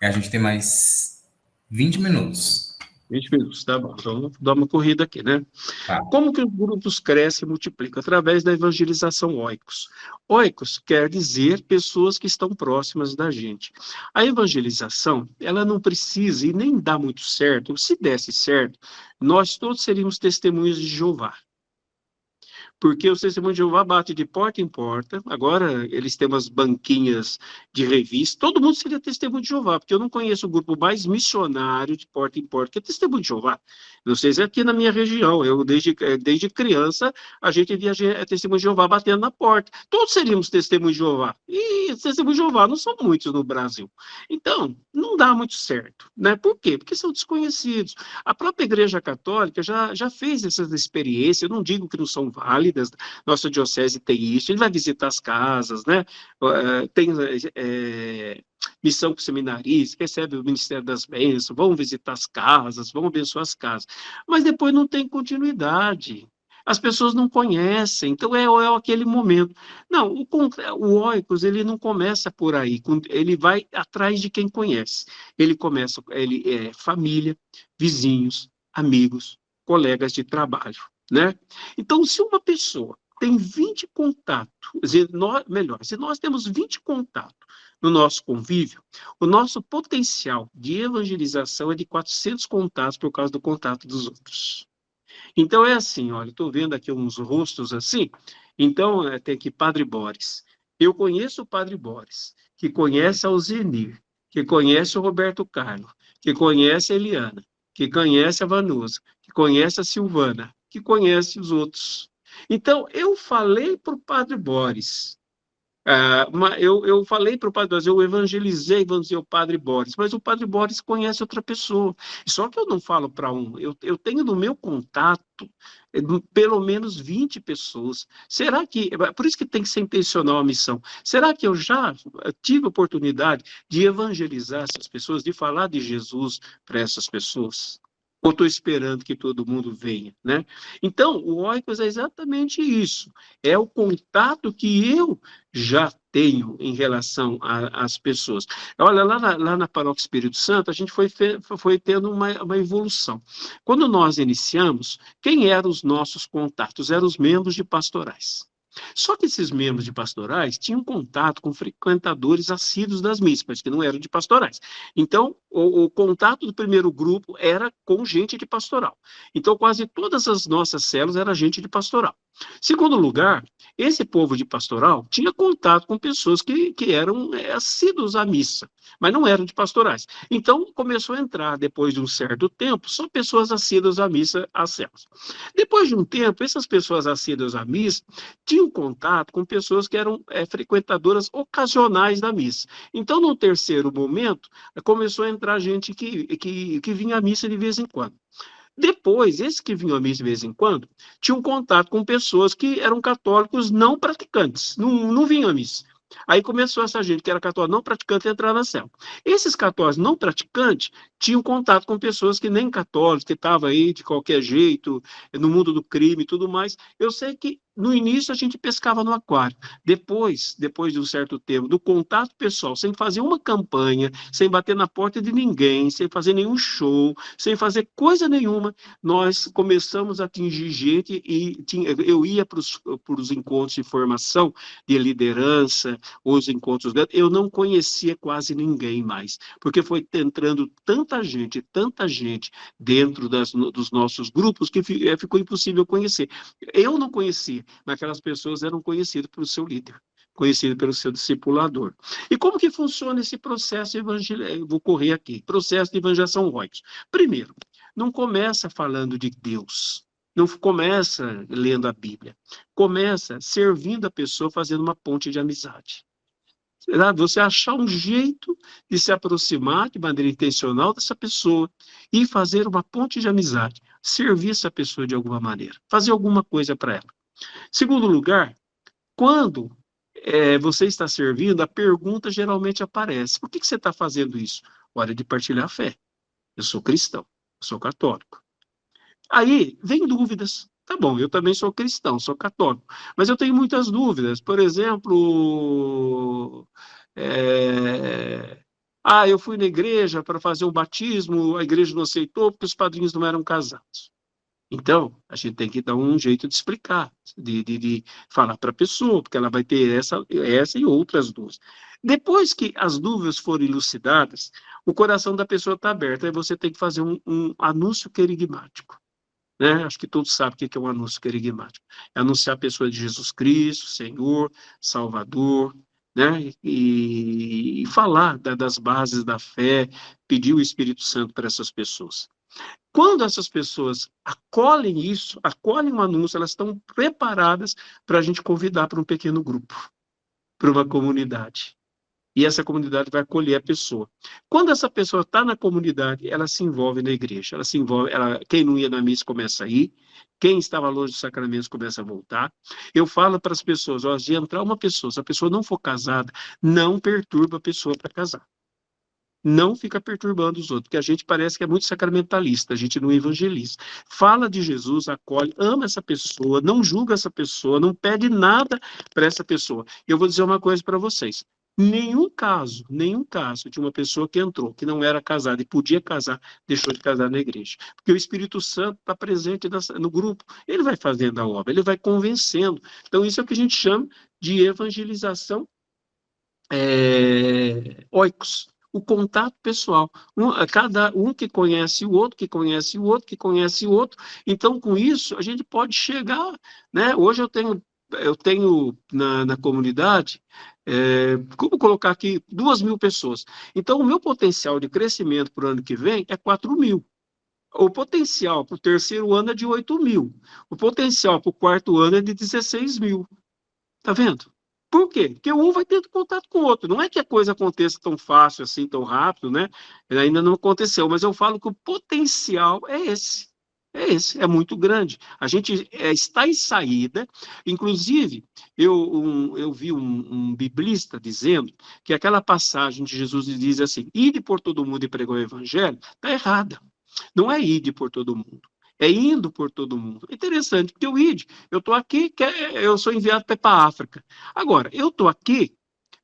A gente tem mais 20 minutos. 20 minutos, tá bom. Então, vamos dar uma corrida aqui, né? Tá. Como que os grupos crescem e multiplicam? Através da evangelização oikos. Oikos quer dizer pessoas que estão próximas da gente. A evangelização, ela não precisa e nem dá muito certo. Se desse certo, nós todos seríamos testemunhas de Jeová. Porque o Testemunho de Jeová bate de porta em porta, agora eles têm umas banquinhas de revista, todo mundo seria Testemunho de Jeová, porque eu não conheço o grupo mais missionário de porta em porta, que é Testemunho de Jeová. Não sei se é aqui na minha região, desde criança, a gente via Testemunho de Jeová batendo na porta. Todos seríamos Testemunho de Jeová, e Testemunho de Jeová não são muitos no Brasil. Então, não dá muito certo, né? Por quê? Porque são desconhecidos. A própria Igreja Católica já fez essas experiências, eu não digo que não são válidas, nossa diocese tem isso, ele vai visitar as casas, né? Tem missão com seminaristas, recebe o Ministério das Bênçãos, vão visitar as casas, vão abençoar as casas, mas depois não tem continuidade. As pessoas não conhecem, então é aquele momento. Não, o Oikos, ele não começa por aí, ele vai atrás de quem conhece. Ele é família, vizinhos, amigos, colegas de trabalho, né? Então, se uma pessoa tem 20 contatos, se nós temos 20 contatos no nosso convívio, o nosso potencial de evangelização é de 400 contatos por causa do contato dos outros. Então, é assim, olha, estou vendo aqui uns rostos assim, então tem aqui Padre Boris. Eu conheço o Padre Boris, que conhece a Alzenir, que conhece o Roberto Carlos, que conhece a Eliana, que conhece a Vanusa, que conhece a Silvana, que conhece os outros. Então, eu falei para o Padre Boris, eu falei para o Padre Boris, eu evangelizei, vamos dizer, o Padre Boris, mas o Padre Boris conhece outra pessoa. Só que eu não falo para um, eu tenho no meu contato pelo menos 20 pessoas. Será que, por isso que tem que ser intencional a missão, será que eu já tive oportunidade de evangelizar essas pessoas, de falar de Jesus para essas pessoas? Ou estou esperando que todo mundo venha, né? Então, o Oikos é exatamente isso. É o contato que eu já tenho em relação às pessoas. Olha, lá na Paróquia Espírito Santo, a gente foi tendo uma evolução. Quando nós iniciamos, quem eram os nossos contatos? Eram os membros de pastorais. Só que esses membros de pastorais tinham contato com frequentadores assíduos das missas, mas que não eram de pastorais. Então, o contato do primeiro grupo era com gente de pastoral. Então, quase todas as nossas células eram gente de pastoral. Segundo lugar, Esse povo de pastoral tinha contato com pessoas que eram assíduos à missa, mas não eram de pastorais. Então, começou a entrar, depois de um certo tempo, só pessoas assíduas à missa, às células. Depois de um tempo, essas pessoas assíduas à missa tinham contato com pessoas que eram frequentadoras ocasionais da missa. Então, no terceiro momento, começou a entrar gente que vinha à missa de vez em quando. Depois, esses que vinham à missa de vez em quando, tinham contato com pessoas que eram católicos não praticantes, não vinham à missa. Aí começou essa gente que era católica não praticante a entrar na célula. Esses católicos não praticantes tinham contato com pessoas que nem católicos, que estavam aí de qualquer jeito, no mundo do crime e tudo mais. Eu sei que no início a gente pescava no aquário. Depois de um certo tempo, do contato pessoal, sem fazer uma campanha, sem bater na porta de ninguém, sem fazer nenhum show, sem fazer coisa nenhuma, nós começamos a atingir gente e eu ia para os encontros de formação de liderança, os encontros grandes, eu não conhecia quase ninguém mais, porque foi entrando tanta gente dentro dos nossos grupos que ficou impossível conhecer. Eu não conhecia, mas aquelas pessoas eram conhecidas pelo seu líder, conhecido pelo seu discipulador. E como que funciona esse processo evangélico? Vou correr aqui. Processo de evangelização Roicos. Primeiro, não começa falando de Deus. Não começa lendo a Bíblia. Começa servindo a pessoa, fazendo uma ponte de amizade. Você achar um jeito de se aproximar de maneira intencional dessa pessoa e fazer uma ponte de amizade. Servir essa pessoa de alguma maneira. Fazer alguma coisa para ela. Segundo lugar, quando você está servindo, a pergunta geralmente aparece. Por que você está fazendo isso? Hora de partilhar a fé. Eu sou cristão, eu sou católico. Aí, vem dúvidas. Tá bom, eu também sou cristão, sou católico. Mas eu tenho muitas dúvidas. Por exemplo, eu fui na igreja para fazer um batismo, a igreja não aceitou porque os padrinhos não eram casados. Então, a gente tem que dar um jeito de explicar, de falar para a pessoa, porque ela vai ter essa e outras dúvidas. Depois que as dúvidas forem elucidadas, o coração da pessoa está aberto, aí você tem que fazer um anúncio querigmático. Né? Acho que todos sabem o que é um anúncio querigmático. É anunciar a pessoa de Jesus Cristo, Senhor, Salvador, né? E falar das bases da fé, pedir o Espírito Santo para essas pessoas. Quando essas pessoas acolhem isso, acolhem o anúncio, elas estão preparadas para a gente convidar para um pequeno grupo, para uma comunidade. E essa comunidade vai acolher a pessoa. Quando essa pessoa está na comunidade, ela se envolve na igreja. Ela se envolve, quem não ia na missa começa a ir, quem estava longe dos sacramentos começa a voltar. Eu falo para as pessoas, de entrar uma pessoa, se a pessoa não for casada, não perturba a pessoa para casar. Não fica perturbando os outros, porque a gente parece que é muito sacramentalista, a gente não evangeliza. Fala de Jesus, acolhe, ama essa pessoa, não julga essa pessoa, não pede nada para essa pessoa. Eu vou dizer uma coisa para vocês. Nenhum caso de uma pessoa que entrou, que não era casada e podia casar, deixou de casar na igreja. Porque o Espírito Santo está presente no grupo, ele vai fazendo a obra, ele vai convencendo. Então, isso é o que a gente chama de evangelização oikos. O contato pessoal. Cada um que conhece o outro, que conhece o outro, que conhece o outro. Então, com isso, a gente pode chegar, né? Hoje eu tenho na comunidade, como colocar aqui, 2.000 pessoas. Então, o meu potencial de crescimento para o ano que vem é 4.000. O potencial para o terceiro ano é de 8.000. O potencial para o quarto ano é de 16.000. Tá vendo? Por quê? Porque um vai tendo contato com o outro. Não é que a coisa aconteça tão fácil assim, tão rápido, né? Ainda não aconteceu, mas eu falo que o potencial é esse. É esse, é muito grande. A gente está em saída. Inclusive, eu vi um biblista dizendo que aquela passagem de Jesus diz assim: ide por todo mundo e pregar o evangelho, está errada. Não é ide por todo mundo. É indo por todo mundo. Interessante, porque o ID, eu estou aqui, eu sou enviado para a África. Agora, eu estou aqui,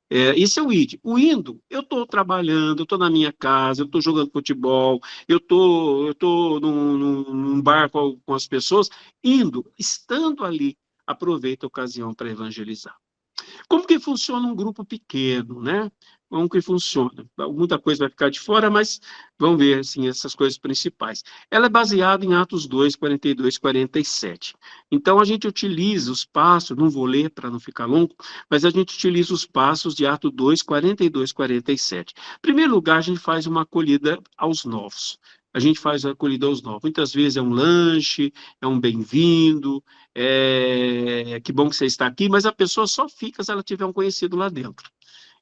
esse é o ID. O indo, eu estou trabalhando, eu estou na minha casa, eu estou jogando futebol, eu tô num bar com as pessoas, indo, estando ali, aproveita a ocasião para evangelizar. Como que funciona um grupo pequeno, né? um que funciona. Muita coisa vai ficar de fora, mas vamos ver, assim, essas coisas principais. Ela é baseada em Atos 2, 42, 47. Então, a gente utiliza os passos, não vou ler para não ficar longo, mas a gente utiliza os passos de Atos 2, 42, 47. Em primeiro lugar, a gente faz uma acolhida aos novos. A gente faz a acolhida aos novos. Muitas vezes é um lanche, é um bem-vindo, que bom que você está aqui, mas a pessoa só fica se ela tiver um conhecido lá dentro.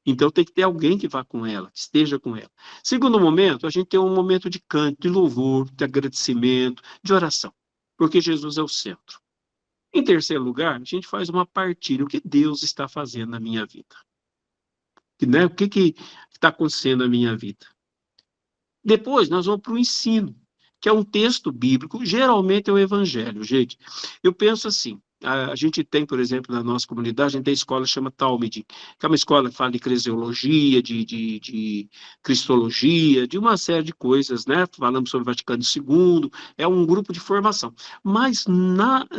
Então tem que ter alguém que vá com ela, que esteja com ela. Segundo momento, a gente tem um momento de canto, de louvor, de agradecimento, de oração, porque Jesus é o centro. Em terceiro lugar, a gente faz uma partilha, o que Deus está fazendo na minha vida. Né? O que está acontecendo na minha vida? Depois, nós vamos para o ensino, que é um texto bíblico, geralmente é o evangelho, gente. Eu penso assim, a gente tem, por exemplo, na nossa comunidade, a gente tem escola que chama Talmud, que é uma escola que fala de crisiologia, de cristologia, de uma série de coisas, né? Falamos sobre o Vaticano II, é um grupo de formação. Mas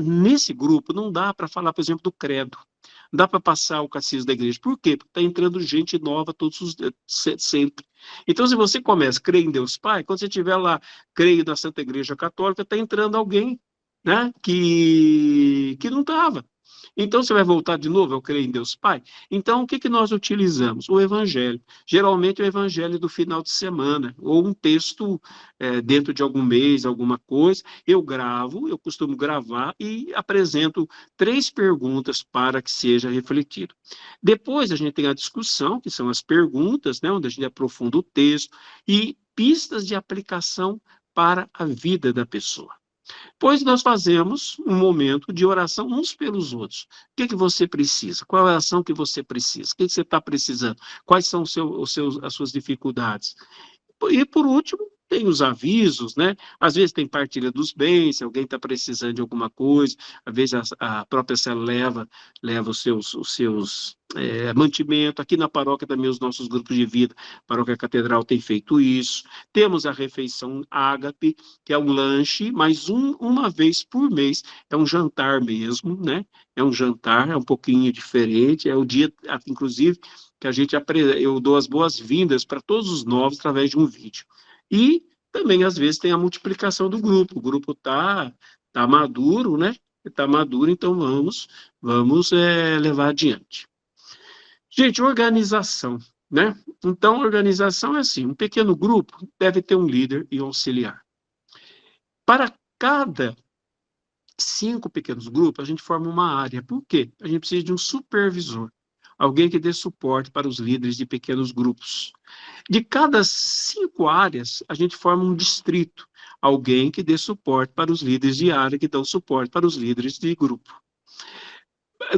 nesse grupo não dá para falar, por exemplo, do credo. Não dá para passar o catecismo da igreja. Por quê? Porque está entrando gente nova sempre. Então, se você começa a crer em Deus Pai, quando você estiver lá, creio na Santa Igreja Católica, está entrando alguém, né, que não estava. Então, você vai voltar de novo, eu creio em Deus Pai? Então, o que nós utilizamos? O Evangelho. Geralmente, o Evangelho do final de semana, ou um texto dentro de algum mês, alguma coisa. Eu costumo gravar e apresento 3 perguntas para que seja refletido. Depois, a gente tem a discussão, que são as perguntas, né, onde a gente aprofunda o texto, e pistas de aplicação para a vida da pessoa. Pois nós fazemos um momento de oração uns pelos outros. O que você precisa? Qual é a ação que você precisa? O que você está precisando? Quais são as suas dificuldades? E, por último, tem os avisos, né? Às vezes tem partilha dos bens, se alguém está precisando de alguma coisa, às vezes a própria célula leva os seus mantimentos. Aqui na paróquia também os nossos grupos de vida, a Paróquia Catedral tem feito isso. Temos a refeição ágape, que é um lanche, mas uma vez por mês, é um jantar mesmo, né? É um jantar, é um pouquinho diferente, é o dia, inclusive, que eu dou as boas-vindas para todos os novos através de um vídeo. E também, às vezes, tem a multiplicação do grupo. O grupo tá maduro, né? Está maduro, então vamos levar adiante. Gente, organização, né? Então, organização é assim, um pequeno grupo deve ter um líder e um auxiliar. Para cada 5 pequenos grupos, a gente forma uma área. Por quê? A gente precisa de um supervisor, alguém que dê suporte para os líderes de pequenos grupos. De cada 5 áreas, a gente forma um distrito, alguém que dê suporte para os líderes de área, que dão suporte para os líderes de grupo.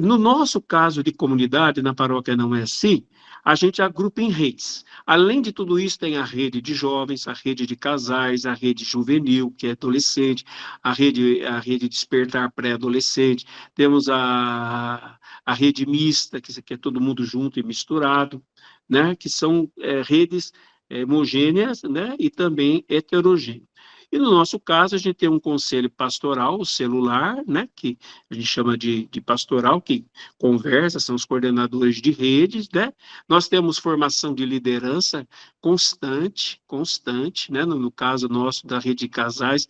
No nosso caso de comunidade, na paróquia não é assim, a gente agrupa em redes. Além de tudo isso, tem a rede de jovens, a rede de casais, a rede juvenil, que é adolescente, a rede despertar pré-adolescente, temos a rede mista, que é todo mundo junto e misturado, né? Que são redes homogêneas, né? E também heterogêneas. E no nosso caso, a gente tem um conselho pastoral, o celular, né, que a gente chama de pastoral, que conversa, são os coordenadores de redes, né? Nós temos formação de liderança constante, né? No caso nosso da rede de casais,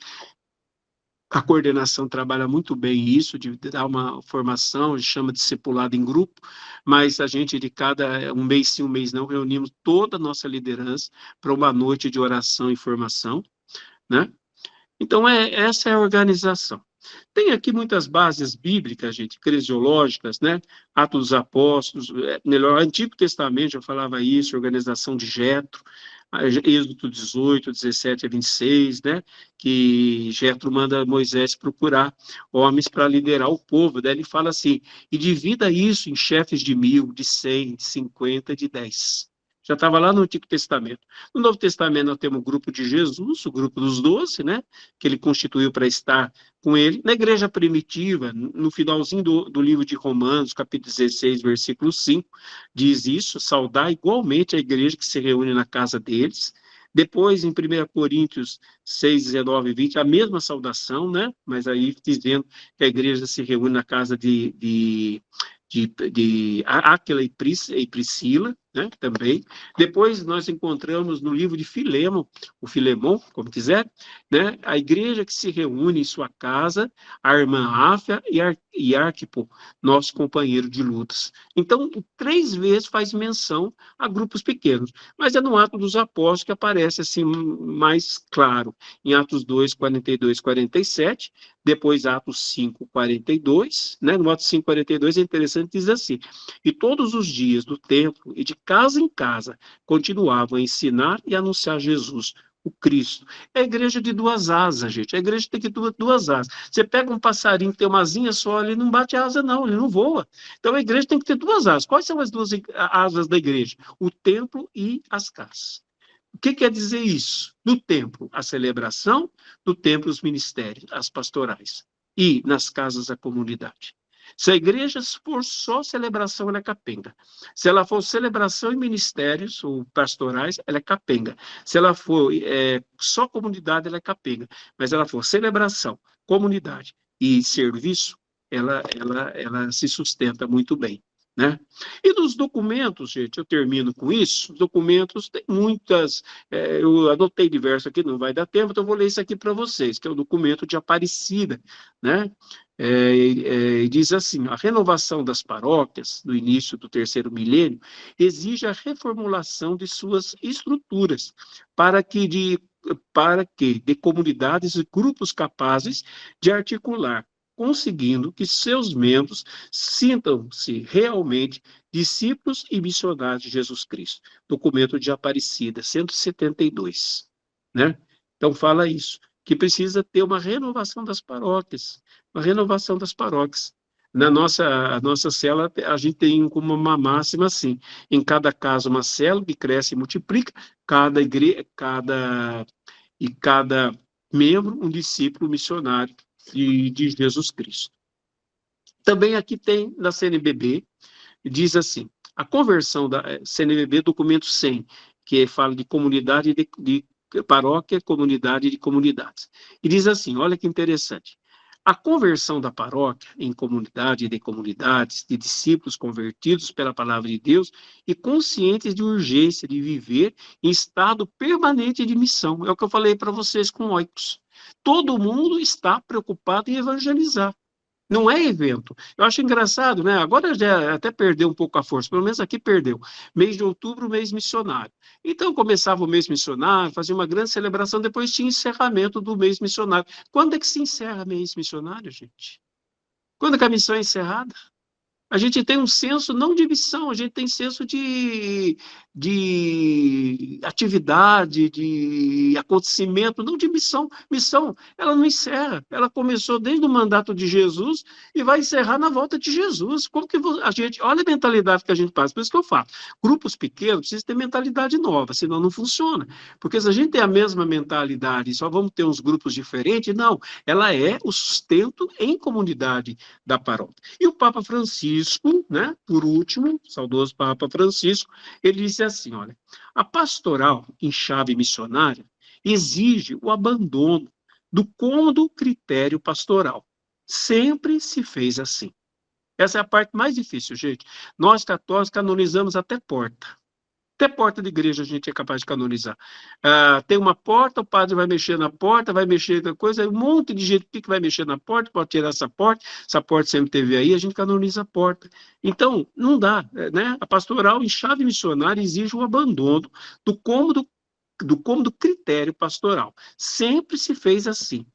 a coordenação trabalha muito bem isso, de dar uma formação, a gente chama de discipulado em grupo, mas a gente de cada um mês sim, um mês não, reunimos toda a nossa liderança para uma noite de oração e formação, né? Então, essa é a organização. Tem aqui muitas bases bíblicas, gente, crisiológicas, né? Atos dos Apóstolos, melhor, Antigo Testamento já falava isso, organização de Jetro, Êxodo 18, 17 a 26, né? Que Jetro manda Moisés procurar homens para liderar o povo. Daí ele fala assim, e divida isso em chefes de 1.000, de 100, de 50, de 10. Já estava lá no Antigo Testamento. No Novo Testamento, nós temos o grupo de Jesus, o grupo dos 12, né? Que ele constituiu para estar com ele. Na igreja primitiva, no finalzinho do livro de Romanos, capítulo 16, versículo 5, diz isso, saudar igualmente a igreja que se reúne na casa deles. Depois, em 1 Coríntios 6, 19 e 20, a mesma saudação, né? Mas aí dizendo que a igreja se reúne na casa de Áquila e Priscila, né, também. Depois nós encontramos no livro de Filemon, o Filemon, como quiser, né, a igreja que se reúne em sua casa, a irmã Áfia e Arquipo, nosso companheiro de lutas. Então, 3 vezes faz menção a grupos pequenos, mas é no Atos dos Apóstolos que aparece assim mais claro, em Atos 2, 42, 47, depois Atos 5, 42, né, no Atos 5, 42 é interessante, diz assim: e todos os dias do templo e de casa em casa continuavam a ensinar e anunciar Jesus, o Cristo. É a igreja de 2 asas, gente. A igreja tem que ter 2 asas. Você pega um passarinho que tem uma asinha só, ele não bate asa, não, ele não voa. Então a igreja tem que ter 2 asas. Quais são as 2 asas da igreja? O templo e as casas. O que quer dizer isso? No templo, a celebração, no templo, os ministérios, as pastorais. E nas casas, a comunidade. Se a igreja for só celebração, ela é capenga. Se ela for celebração e ministérios ou pastorais, ela é capenga. Se ela for só comunidade, ela é capenga. Mas ela for celebração, comunidade e serviço, ela se sustenta muito bem. Né? E nos documentos, gente, eu termino com isso. Documentos tem muitas, eu anotei diversos aqui, não vai dar tempo, então eu vou ler isso aqui para vocês, que é o documento de Aparecida, né? Diz assim: a renovação das paróquias no início do 3º milênio exige a reformulação de suas estruturas para que de comunidades e grupos capazes de articular, conseguindo que seus membros sintam-se realmente discípulos e missionários de Jesus Cristo. Documento de Aparecida, 172, né? Então fala isso, que precisa ter uma renovação das paróquias, uma renovação das paróquias. A nossa célula, a gente tem como uma máxima assim: em cada casa uma célula que cresce e multiplica, cada membro um discípulo missionário de Jesus Cristo. Também aqui tem na CNBB, diz assim: a conversão da CNBB, documento 100, que fala de comunidade de paróquia, comunidade de comunidades. E diz assim, olha que interessante: a conversão da paróquia em comunidade de comunidades, de discípulos convertidos pela palavra de Deus e conscientes de urgência de viver em estado permanente de missão. É o que eu falei para vocês com Oikos. Todo mundo está preocupado em evangelizar. Não é evento. Eu acho engraçado, né? Agora já até perdeu um pouco a força, pelo menos aqui perdeu. Mês de outubro, mês missionário. Então começava o mês missionário, fazia uma grande celebração, depois tinha encerramento do mês missionário. Quando é que se encerra mês missionário, gente? Quando é que a missão é encerrada? A gente tem um senso não de missão, a gente tem senso de atividade, de acontecimento, não de missão. Missão, ela não encerra, ela começou desde o mandato de Jesus e vai encerrar na volta de Jesus. Como que a gente, olha a mentalidade que a gente passa, por isso que eu falo, grupos pequenos precisam ter mentalidade nova, senão não funciona. Porque se a gente tem a mesma mentalidade e só vamos ter uns grupos diferentes, não, ela é o sustento em comunidade da paróquia. E o Papa Francisco, né, por último, saudoso Papa Francisco, ele disse assim, olha, a pastoral em chave missionária exige o abandono do cômodo critério pastoral. Sempre se fez assim. Essa é a parte mais difícil, gente. Nós católicos canonizamos até porta. Até porta de igreja a gente é capaz de canonizar. Tem uma porta, o padre vai mexer na porta, vai mexer na coisa, um monte de gente que vai mexer na porta, pode tirar essa porta sempre teve aí, a gente canoniza a porta. Então, não dá, né? A pastoral em chave missionária exige o abandono do cômodo critério pastoral. Sempre se fez assim.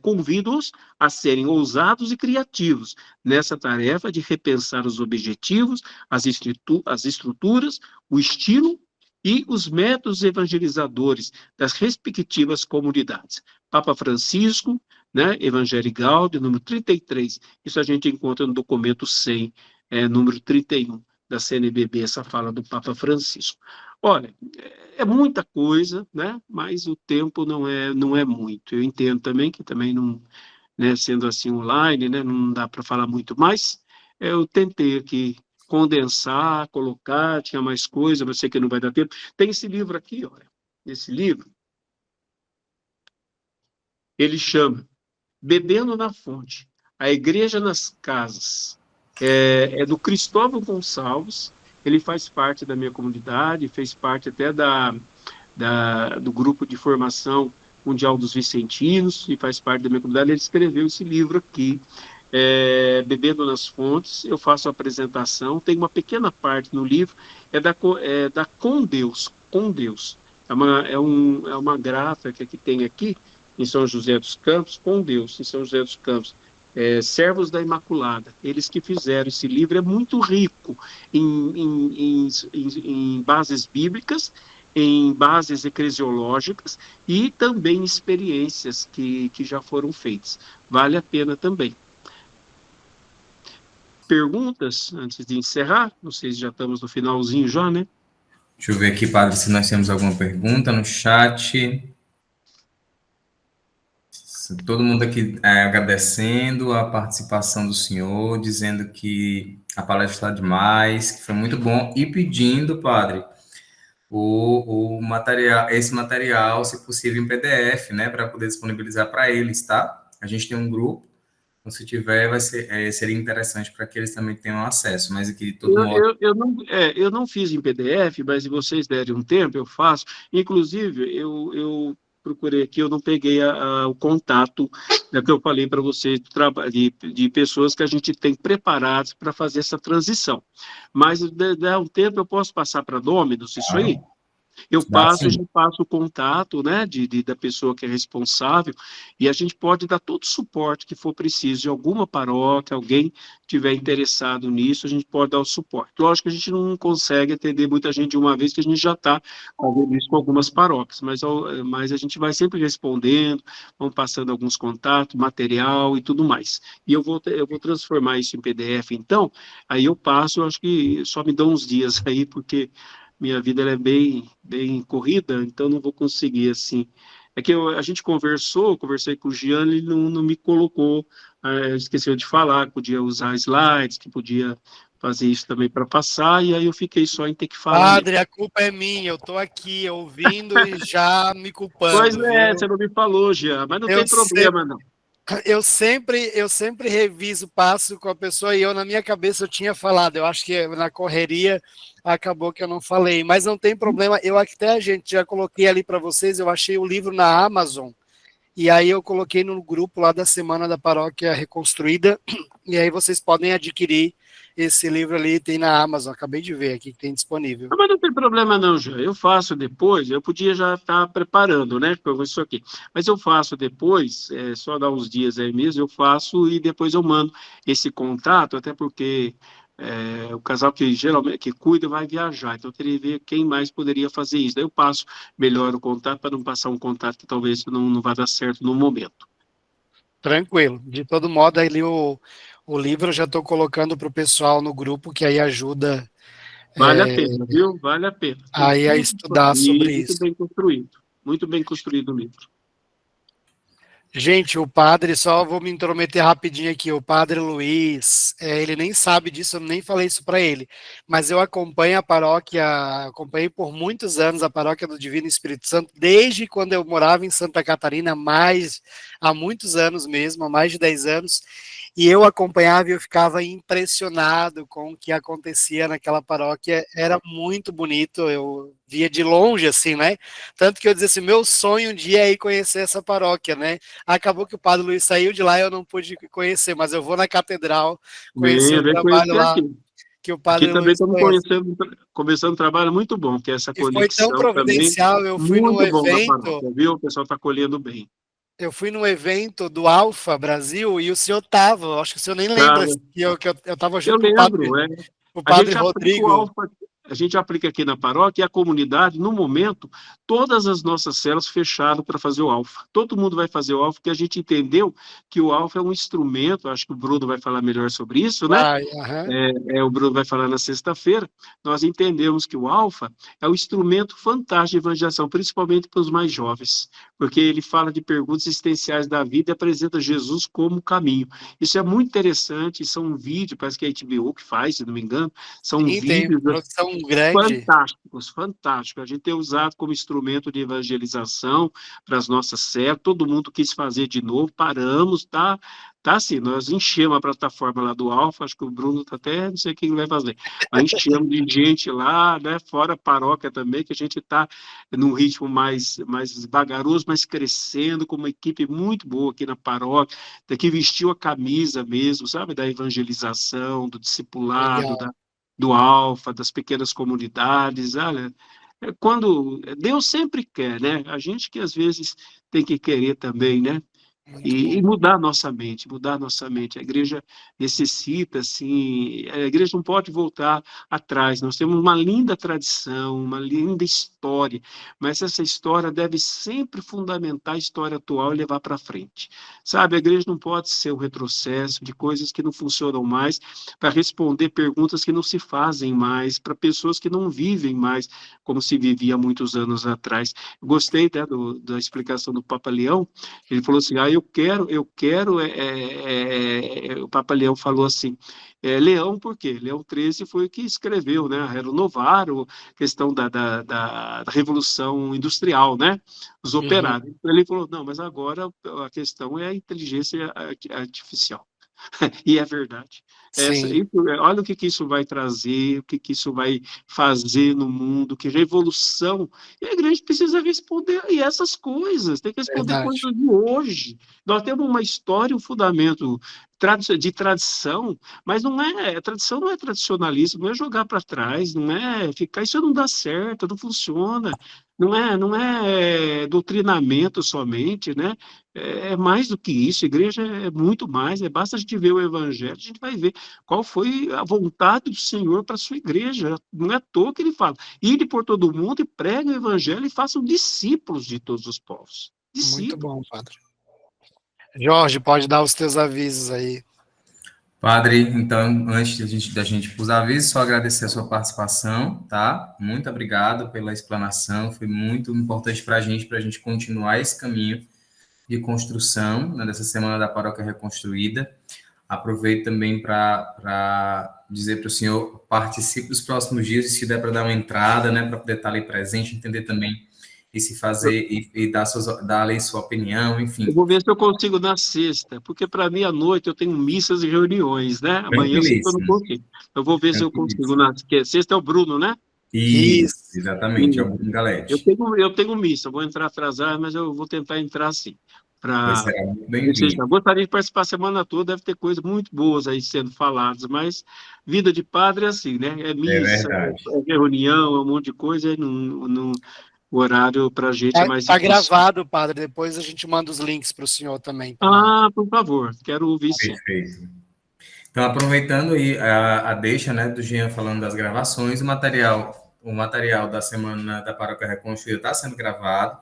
Convido-os a serem ousados e criativos nessa tarefa de repensar os objetivos, as estruturas, o estilo e os métodos evangelizadores das respectivas comunidades. Papa Francisco, né, Evangelii Gaudium, número 33, isso a gente encontra no documento 100, número 31 da CNBB, essa fala do Papa Francisco. Olha, é muita coisa, né? Mas o tempo não é muito. Eu entendo também que também não, né, sendo assim online, né, não dá para falar muito mais. Eu tentei aqui condensar, colocar, tinha mais coisa, mas sei que não vai dar tempo. Tem esse livro aqui, olha. Esse livro, ele chama Bebendo na Fonte, a Igreja nas Casas. É do Cristóvão Gonçalves ele faz parte da minha comunidade, fez parte até do grupo de formação mundial dos vicentinos, e faz parte da minha comunidade. Ele escreveu esse livro aqui, Bebendo nas Fontes. Eu faço a apresentação, tem uma pequena parte no livro, da Com Deus, com Deus. É uma gráfica que tem aqui, em São José dos Campos, com Deus, em São José dos Campos. Servos da Imaculada, eles que fizeram esse livro, é muito rico em bases bíblicas, em bases eclesiológicas e também experiências que já foram feitas. Vale a pena também. Perguntas antes de encerrar? Não sei se já estamos no finalzinho já, né? Deixa eu ver aqui, padre, se nós temos alguma pergunta no chat. Todo mundo aqui agradecendo a participação do senhor, dizendo que a palestra está demais, que foi muito bom, e pedindo, padre, o material, esse material, se possível, em PDF, né, para poder disponibilizar para eles, tá? A gente tem um grupo, então, se tiver, seria interessante para que eles também tenham acesso, mas aqui todo mundo... Eu não fiz em PDF, mas se vocês derem um tempo, eu faço. Inclusive, eu procurei aqui, eu não peguei o contato que eu falei para vocês de pessoas que a gente tem preparadas para fazer essa transição. Mas, der um tempo, eu posso passar para Dominus isso aí? Eu a gente passa o contato, né, da pessoa que é responsável, e a gente pode dar todo o suporte que for preciso de alguma paróquia, alguém tiver interessado nisso, a gente pode dar o suporte. Lógico que a gente não consegue atender muita gente de uma vez, que a gente já está fazendo isso com algumas paróquias, mas a gente vai sempre respondendo, vamos passando alguns contatos, material e tudo mais. E eu vou transformar isso em PDF, então, aí eu passo, eu acho que só me dão uns dias aí, porque minha vida ela é bem corrida, então não vou conseguir, assim. É que a gente conversei com o Gian, ele não me colocou, esqueceu de falar que podia usar slides, que podia fazer isso também para passar, e aí eu fiquei só em ter que falar mesmo. Padre, a culpa é minha, eu estou aqui ouvindo e já me Pois culpando, é, viu? você não me falou, Gian, mas não Eu tem problema, não. Eu sempre reviso, passo com a pessoa, e eu, na minha cabeça, eu tinha falado. Eu acho que na correria acabou que eu não falei, mas não tem problema. Eu até, a gente já coloquei ali para vocês, eu achei o livro na Amazon, e aí eu coloquei no grupo lá da Semana da Paróquia Reconstruída, e aí vocês podem adquirir esse livro ali, tem na Amazon, acabei de ver aqui que tem disponível. Mas não tem problema não, Jean. Eu faço depois, eu podia já estar preparando, né, com isso aqui. Mas eu faço depois, só dar uns dias aí mesmo, eu faço e depois eu mando esse contato, até porque o casal que geralmente que cuida vai viajar, então eu teria que ver quem mais poderia fazer isso. Daí eu passo melhor o contato para não passar um contato que talvez não vá dar certo no momento. Tranquilo. De todo modo, ali o livro eu já estou colocando para o pessoal no grupo, que aí ajuda Vale a pena, viu? Vale a pena. aí a estudar sobre Muito isso. bem construído. Muito bem construído o livro. Gente, o padre, só vou me intrometer rapidinho aqui, o padre Luiz, ele nem sabe disso, eu nem falei isso para ele, mas eu acompanho a paróquia, acompanhei por muitos anos a paróquia do Divino Espírito Santo, desde quando eu morava em Santa Catarina, há muitos anos mesmo, há mais de 10 anos, e eu acompanhava e eu ficava impressionado com o que acontecia naquela paróquia, era muito bonito, eu via de longe, assim, né? Tanto que eu dizia assim, meu sonho um dia é ir conhecer essa paróquia, né? Acabou que o padre Luiz saiu de lá e eu não pude conhecer, mas eu vou na catedral conhecer o Vem trabalho conhecer lá aqui. que o Aqui padre também Luiz estamos conhece. começando um trabalho muito bom, que é essa E foi tão conexão também, providencial, muito bom da paróquia, viu? O pessoal está colhendo bem. eu fui num evento do Alfa Brasil e o senhor estava, acho que o senhor nem lembra Cara, que eu estava eu junto com lembro, o a padre gente aplica o Rodrigo. alfa, a gente aplica aqui na paróquia e a comunidade, no momento, todas as nossas células fecharam para fazer o alfa. Todo mundo vai fazer o alfa, porque a gente entendeu que o alfa é um instrumento, acho que o Bruno vai falar melhor sobre isso, né? O Bruno vai falar na sexta-feira. Nós entendemos que o alfa é um instrumento fantástico de evangelização, principalmente para os mais jovens, porque ele fala de perguntas existenciais da vida e apresenta Jesus como caminho. Isso é muito interessante, são vídeos, parece que é a HBO que faz, se não me engano, são Sim, tem vídeos produção grande. fantásticos. A gente tem usado como instrumento de evangelização para as nossas células, todo mundo quis fazer de novo, paramos, tá Tá assim, nós enchemos a plataforma lá do Alfa, acho que o Bruno tá até, não sei quem vai fazer, mas enchemos de gente lá, né, fora a paróquia também, que a gente está num ritmo mais vagaroso, mas crescendo, com uma equipe muito boa aqui na paróquia, que vestiu a camisa mesmo, sabe, da evangelização, do discipulado, Legal, do Alfa, das pequenas comunidades, olha, quando Deus sempre quer, né? A gente que às vezes tem que querer também, né? muito E bom. mudar a nossa mente, mudar a nossa mente. A igreja necessita, assim, a igreja não pode voltar atrás. Nós temos uma linda tradição, uma linda história, mas essa história deve sempre fundamentar a história atual e levar para frente. Sabe, a igreja não pode ser o retrocesso de coisas que não funcionam mais para responder perguntas que não se fazem mais, para pessoas que não vivem mais como se vivia há muitos anos atrás. Gostei, né, da explicação do Papa Leão. Ele falou assim, o Papa Leão falou assim, Leão por quê? Leão 13 foi o que escreveu, né, renovar a questão da Revolução Industrial, né, os Uhum, operários. Ele falou, não, mas agora a questão é a inteligência artificial. E é verdade. sim, Olha o que isso vai trazer, o que isso vai fazer no mundo, que revolução. E a igreja precisa responder e essas coisas, tem que responder verdade. coisas de hoje. Nós temos uma história, um fundamento de tradição, mas tradição não é tradicionalismo, não é jogar para trás, não é ficar, isso não dá certo, não funciona. Não é doutrinamento somente, né? É mais do que isso, a igreja é muito mais, basta a gente ver o evangelho, a gente vai ver qual foi a vontade do Senhor para a sua igreja, não é à toa que ele fala, ide por todo mundo e pregue o evangelho e façam discípulos de todos os povos, Muito discípulos. bom, padre. Jorge, pode dar os teus avisos aí. Padre, então, antes da gente ir para os avisos, só agradecer a sua participação, tá? Muito obrigado pela explanação, foi muito importante para a gente continuar esse caminho de construção, né, dessa Semana da Paróquia Reconstruída. Aproveito também para dizer para o senhor, participe dos próximos dias, e se der para dar uma entrada, né, para poder estar ali presente, entender também e se fazer, e dar ali sua opinião, Eu enfim. vou ver se eu consigo na sexta, porque para mim à noite eu tenho missas e reuniões, né? Amanhã eu sei que eu não Tranquilíssimo, consigo. Eu vou ver se eu consigo tranquilíssimo. na sexta é o Bruno, né? Isso, Isso, exatamente, é o Isso. Bruno Eu Galete. tenho, eu tenho missa, vou entrar atrasado, mas eu vou tentar entrar sim. Pois Para será muito bem-vindo. gostaria de participar a semana toda, deve ter coisas muito boas aí sendo faladas, mas vida de padre é assim, né? É É missa, verdade. é reunião, é um monte de coisa, e o horário para a gente é mais tá difícil. gravado, padre. Depois a gente manda os links para o senhor também. Ah, por favor, quero ouvir sim. Perfeito. Então, aproveitando aí a deixa, né, do Jean falando das gravações, o material da Semana da Paróquia Reconstruída está sendo gravado.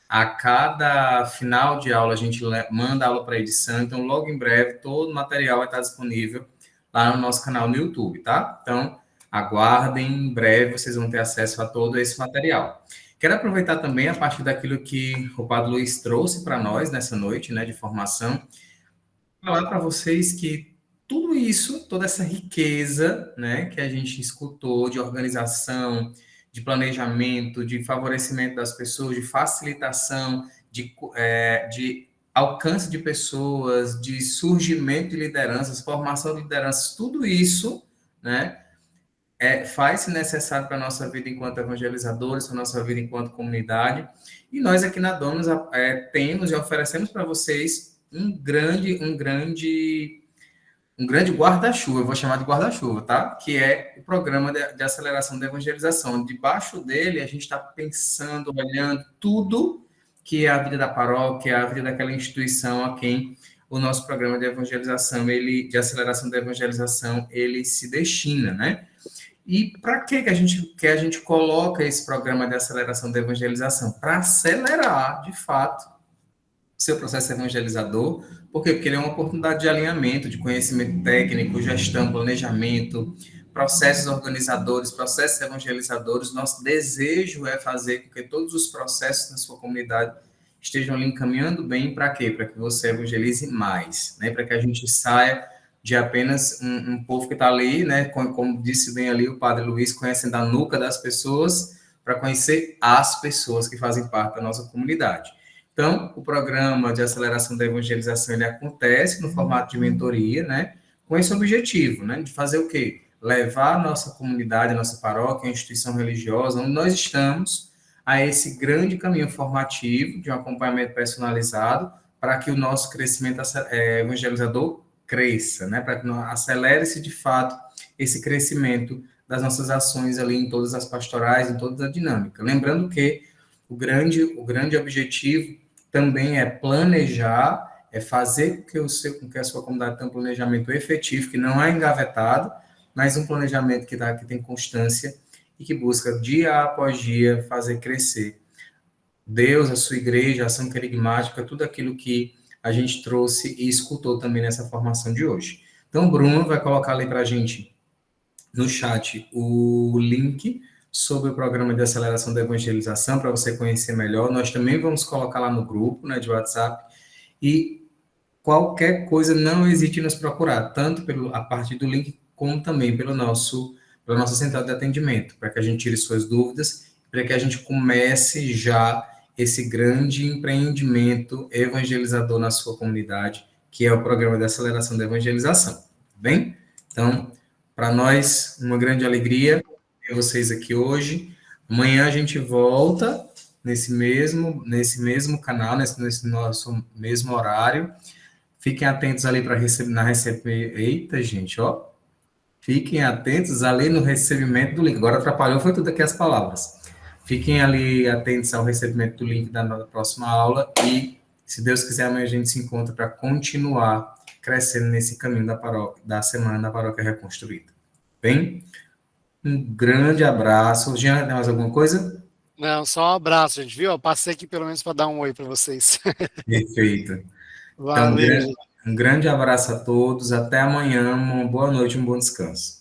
A cada final de aula, a gente manda a aula para edição, então, logo em breve, todo o material vai estar disponível lá no nosso canal no YouTube, tá? Então, aguardem, em breve vocês vão ter acesso a todo esse material. Quero aproveitar também, a partir daquilo que o Padre Luiz trouxe para nós nessa noite, né, de formação, falar para vocês que tudo isso, toda essa riqueza, né, que a gente escutou de organização, de planejamento, de favorecimento das pessoas, de facilitação, de alcance de pessoas, de surgimento de lideranças, formação de lideranças, tudo isso, né, faz-se necessário para a nossa vida enquanto evangelizadores, para a nossa vida enquanto comunidade. E nós aqui na Domus temos e oferecemos para vocês um grande guarda-chuva, eu vou chamar de guarda-chuva, tá? Que é o programa de aceleração da evangelização. Debaixo dele, a gente está pensando, olhando tudo que é a vida da paróquia, a vida daquela instituição a quem o nosso programa de evangelização, de aceleração da evangelização, ele se destina, né? E para que a gente coloca esse programa de aceleração da evangelização? Para acelerar, de fato, seu processo evangelizador. Por quê? Porque ele é uma oportunidade de alinhamento, de conhecimento técnico, gestão, planejamento, processos organizadores, processos evangelizadores. Nosso desejo é fazer com que todos os processos na sua comunidade estejam ali encaminhando bem. Para quê? Para que você evangelize mais, né? Para que a gente saia de apenas um povo que está ali, né? Como disse bem ali o Padre Luiz, conhecendo a nuca das pessoas, para conhecer as pessoas que fazem parte da nossa comunidade. Então, o programa de aceleração da evangelização, ele acontece no formato de mentoria, né? Com esse objetivo, né? De fazer o quê? Levar a nossa comunidade, a nossa paróquia, a instituição religiosa, onde nós estamos, a esse grande caminho formativo de um acompanhamento personalizado para que o nosso crescimento evangelizador cresça, né? Para que acelere-se de fato esse crescimento das nossas ações ali em todas as pastorais, em toda a dinâmica. Lembrando que o grande objetivo também é planejar, é fazer com que a sua comunidade tenha um planejamento efetivo, que não é engavetado, mas um planejamento que tem constância e que busca dia após dia fazer crescer Deus, a sua igreja, a ação querigmática, tudo aquilo que a gente trouxe e escutou também nessa formação de hoje. Então, o Bruno vai colocar ali para a gente no chat o link sobre o programa de aceleração da evangelização, para você conhecer melhor. Nós também vamos colocar lá no grupo, né, de WhatsApp. E qualquer coisa, não hesite em nos procurar, tanto a partir do link, como também pela nossa central de atendimento, para que a gente tire suas dúvidas, para que a gente comece já esse grande empreendimento evangelizador na sua comunidade, que é o programa de aceleração da evangelização, tá bem? Então, para nós, uma grande alegria ter vocês aqui hoje. Amanhã a gente volta nesse mesmo canal, nesse nosso mesmo horário. Fiquem atentos ali para receber. Eita, gente, ó. Fiquem atentos ali no recebimento do link. Agora atrapalhou, foi tudo aqui as palavras. Fiquem ali atentos ao recebimento do link da nossa próxima aula e, se Deus quiser, amanhã a gente se encontra para continuar crescendo nesse caminho da Semana da Paróquia Reconstruída. Bem? Um grande abraço. Jean, tem mais alguma coisa? Não, só um abraço, gente, viu? Eu passei aqui pelo menos para dar um oi para vocês. Perfeito. Então, Valeu, gente. um grande abraço a todos. Até amanhã. Uma boa noite, um bom descanso.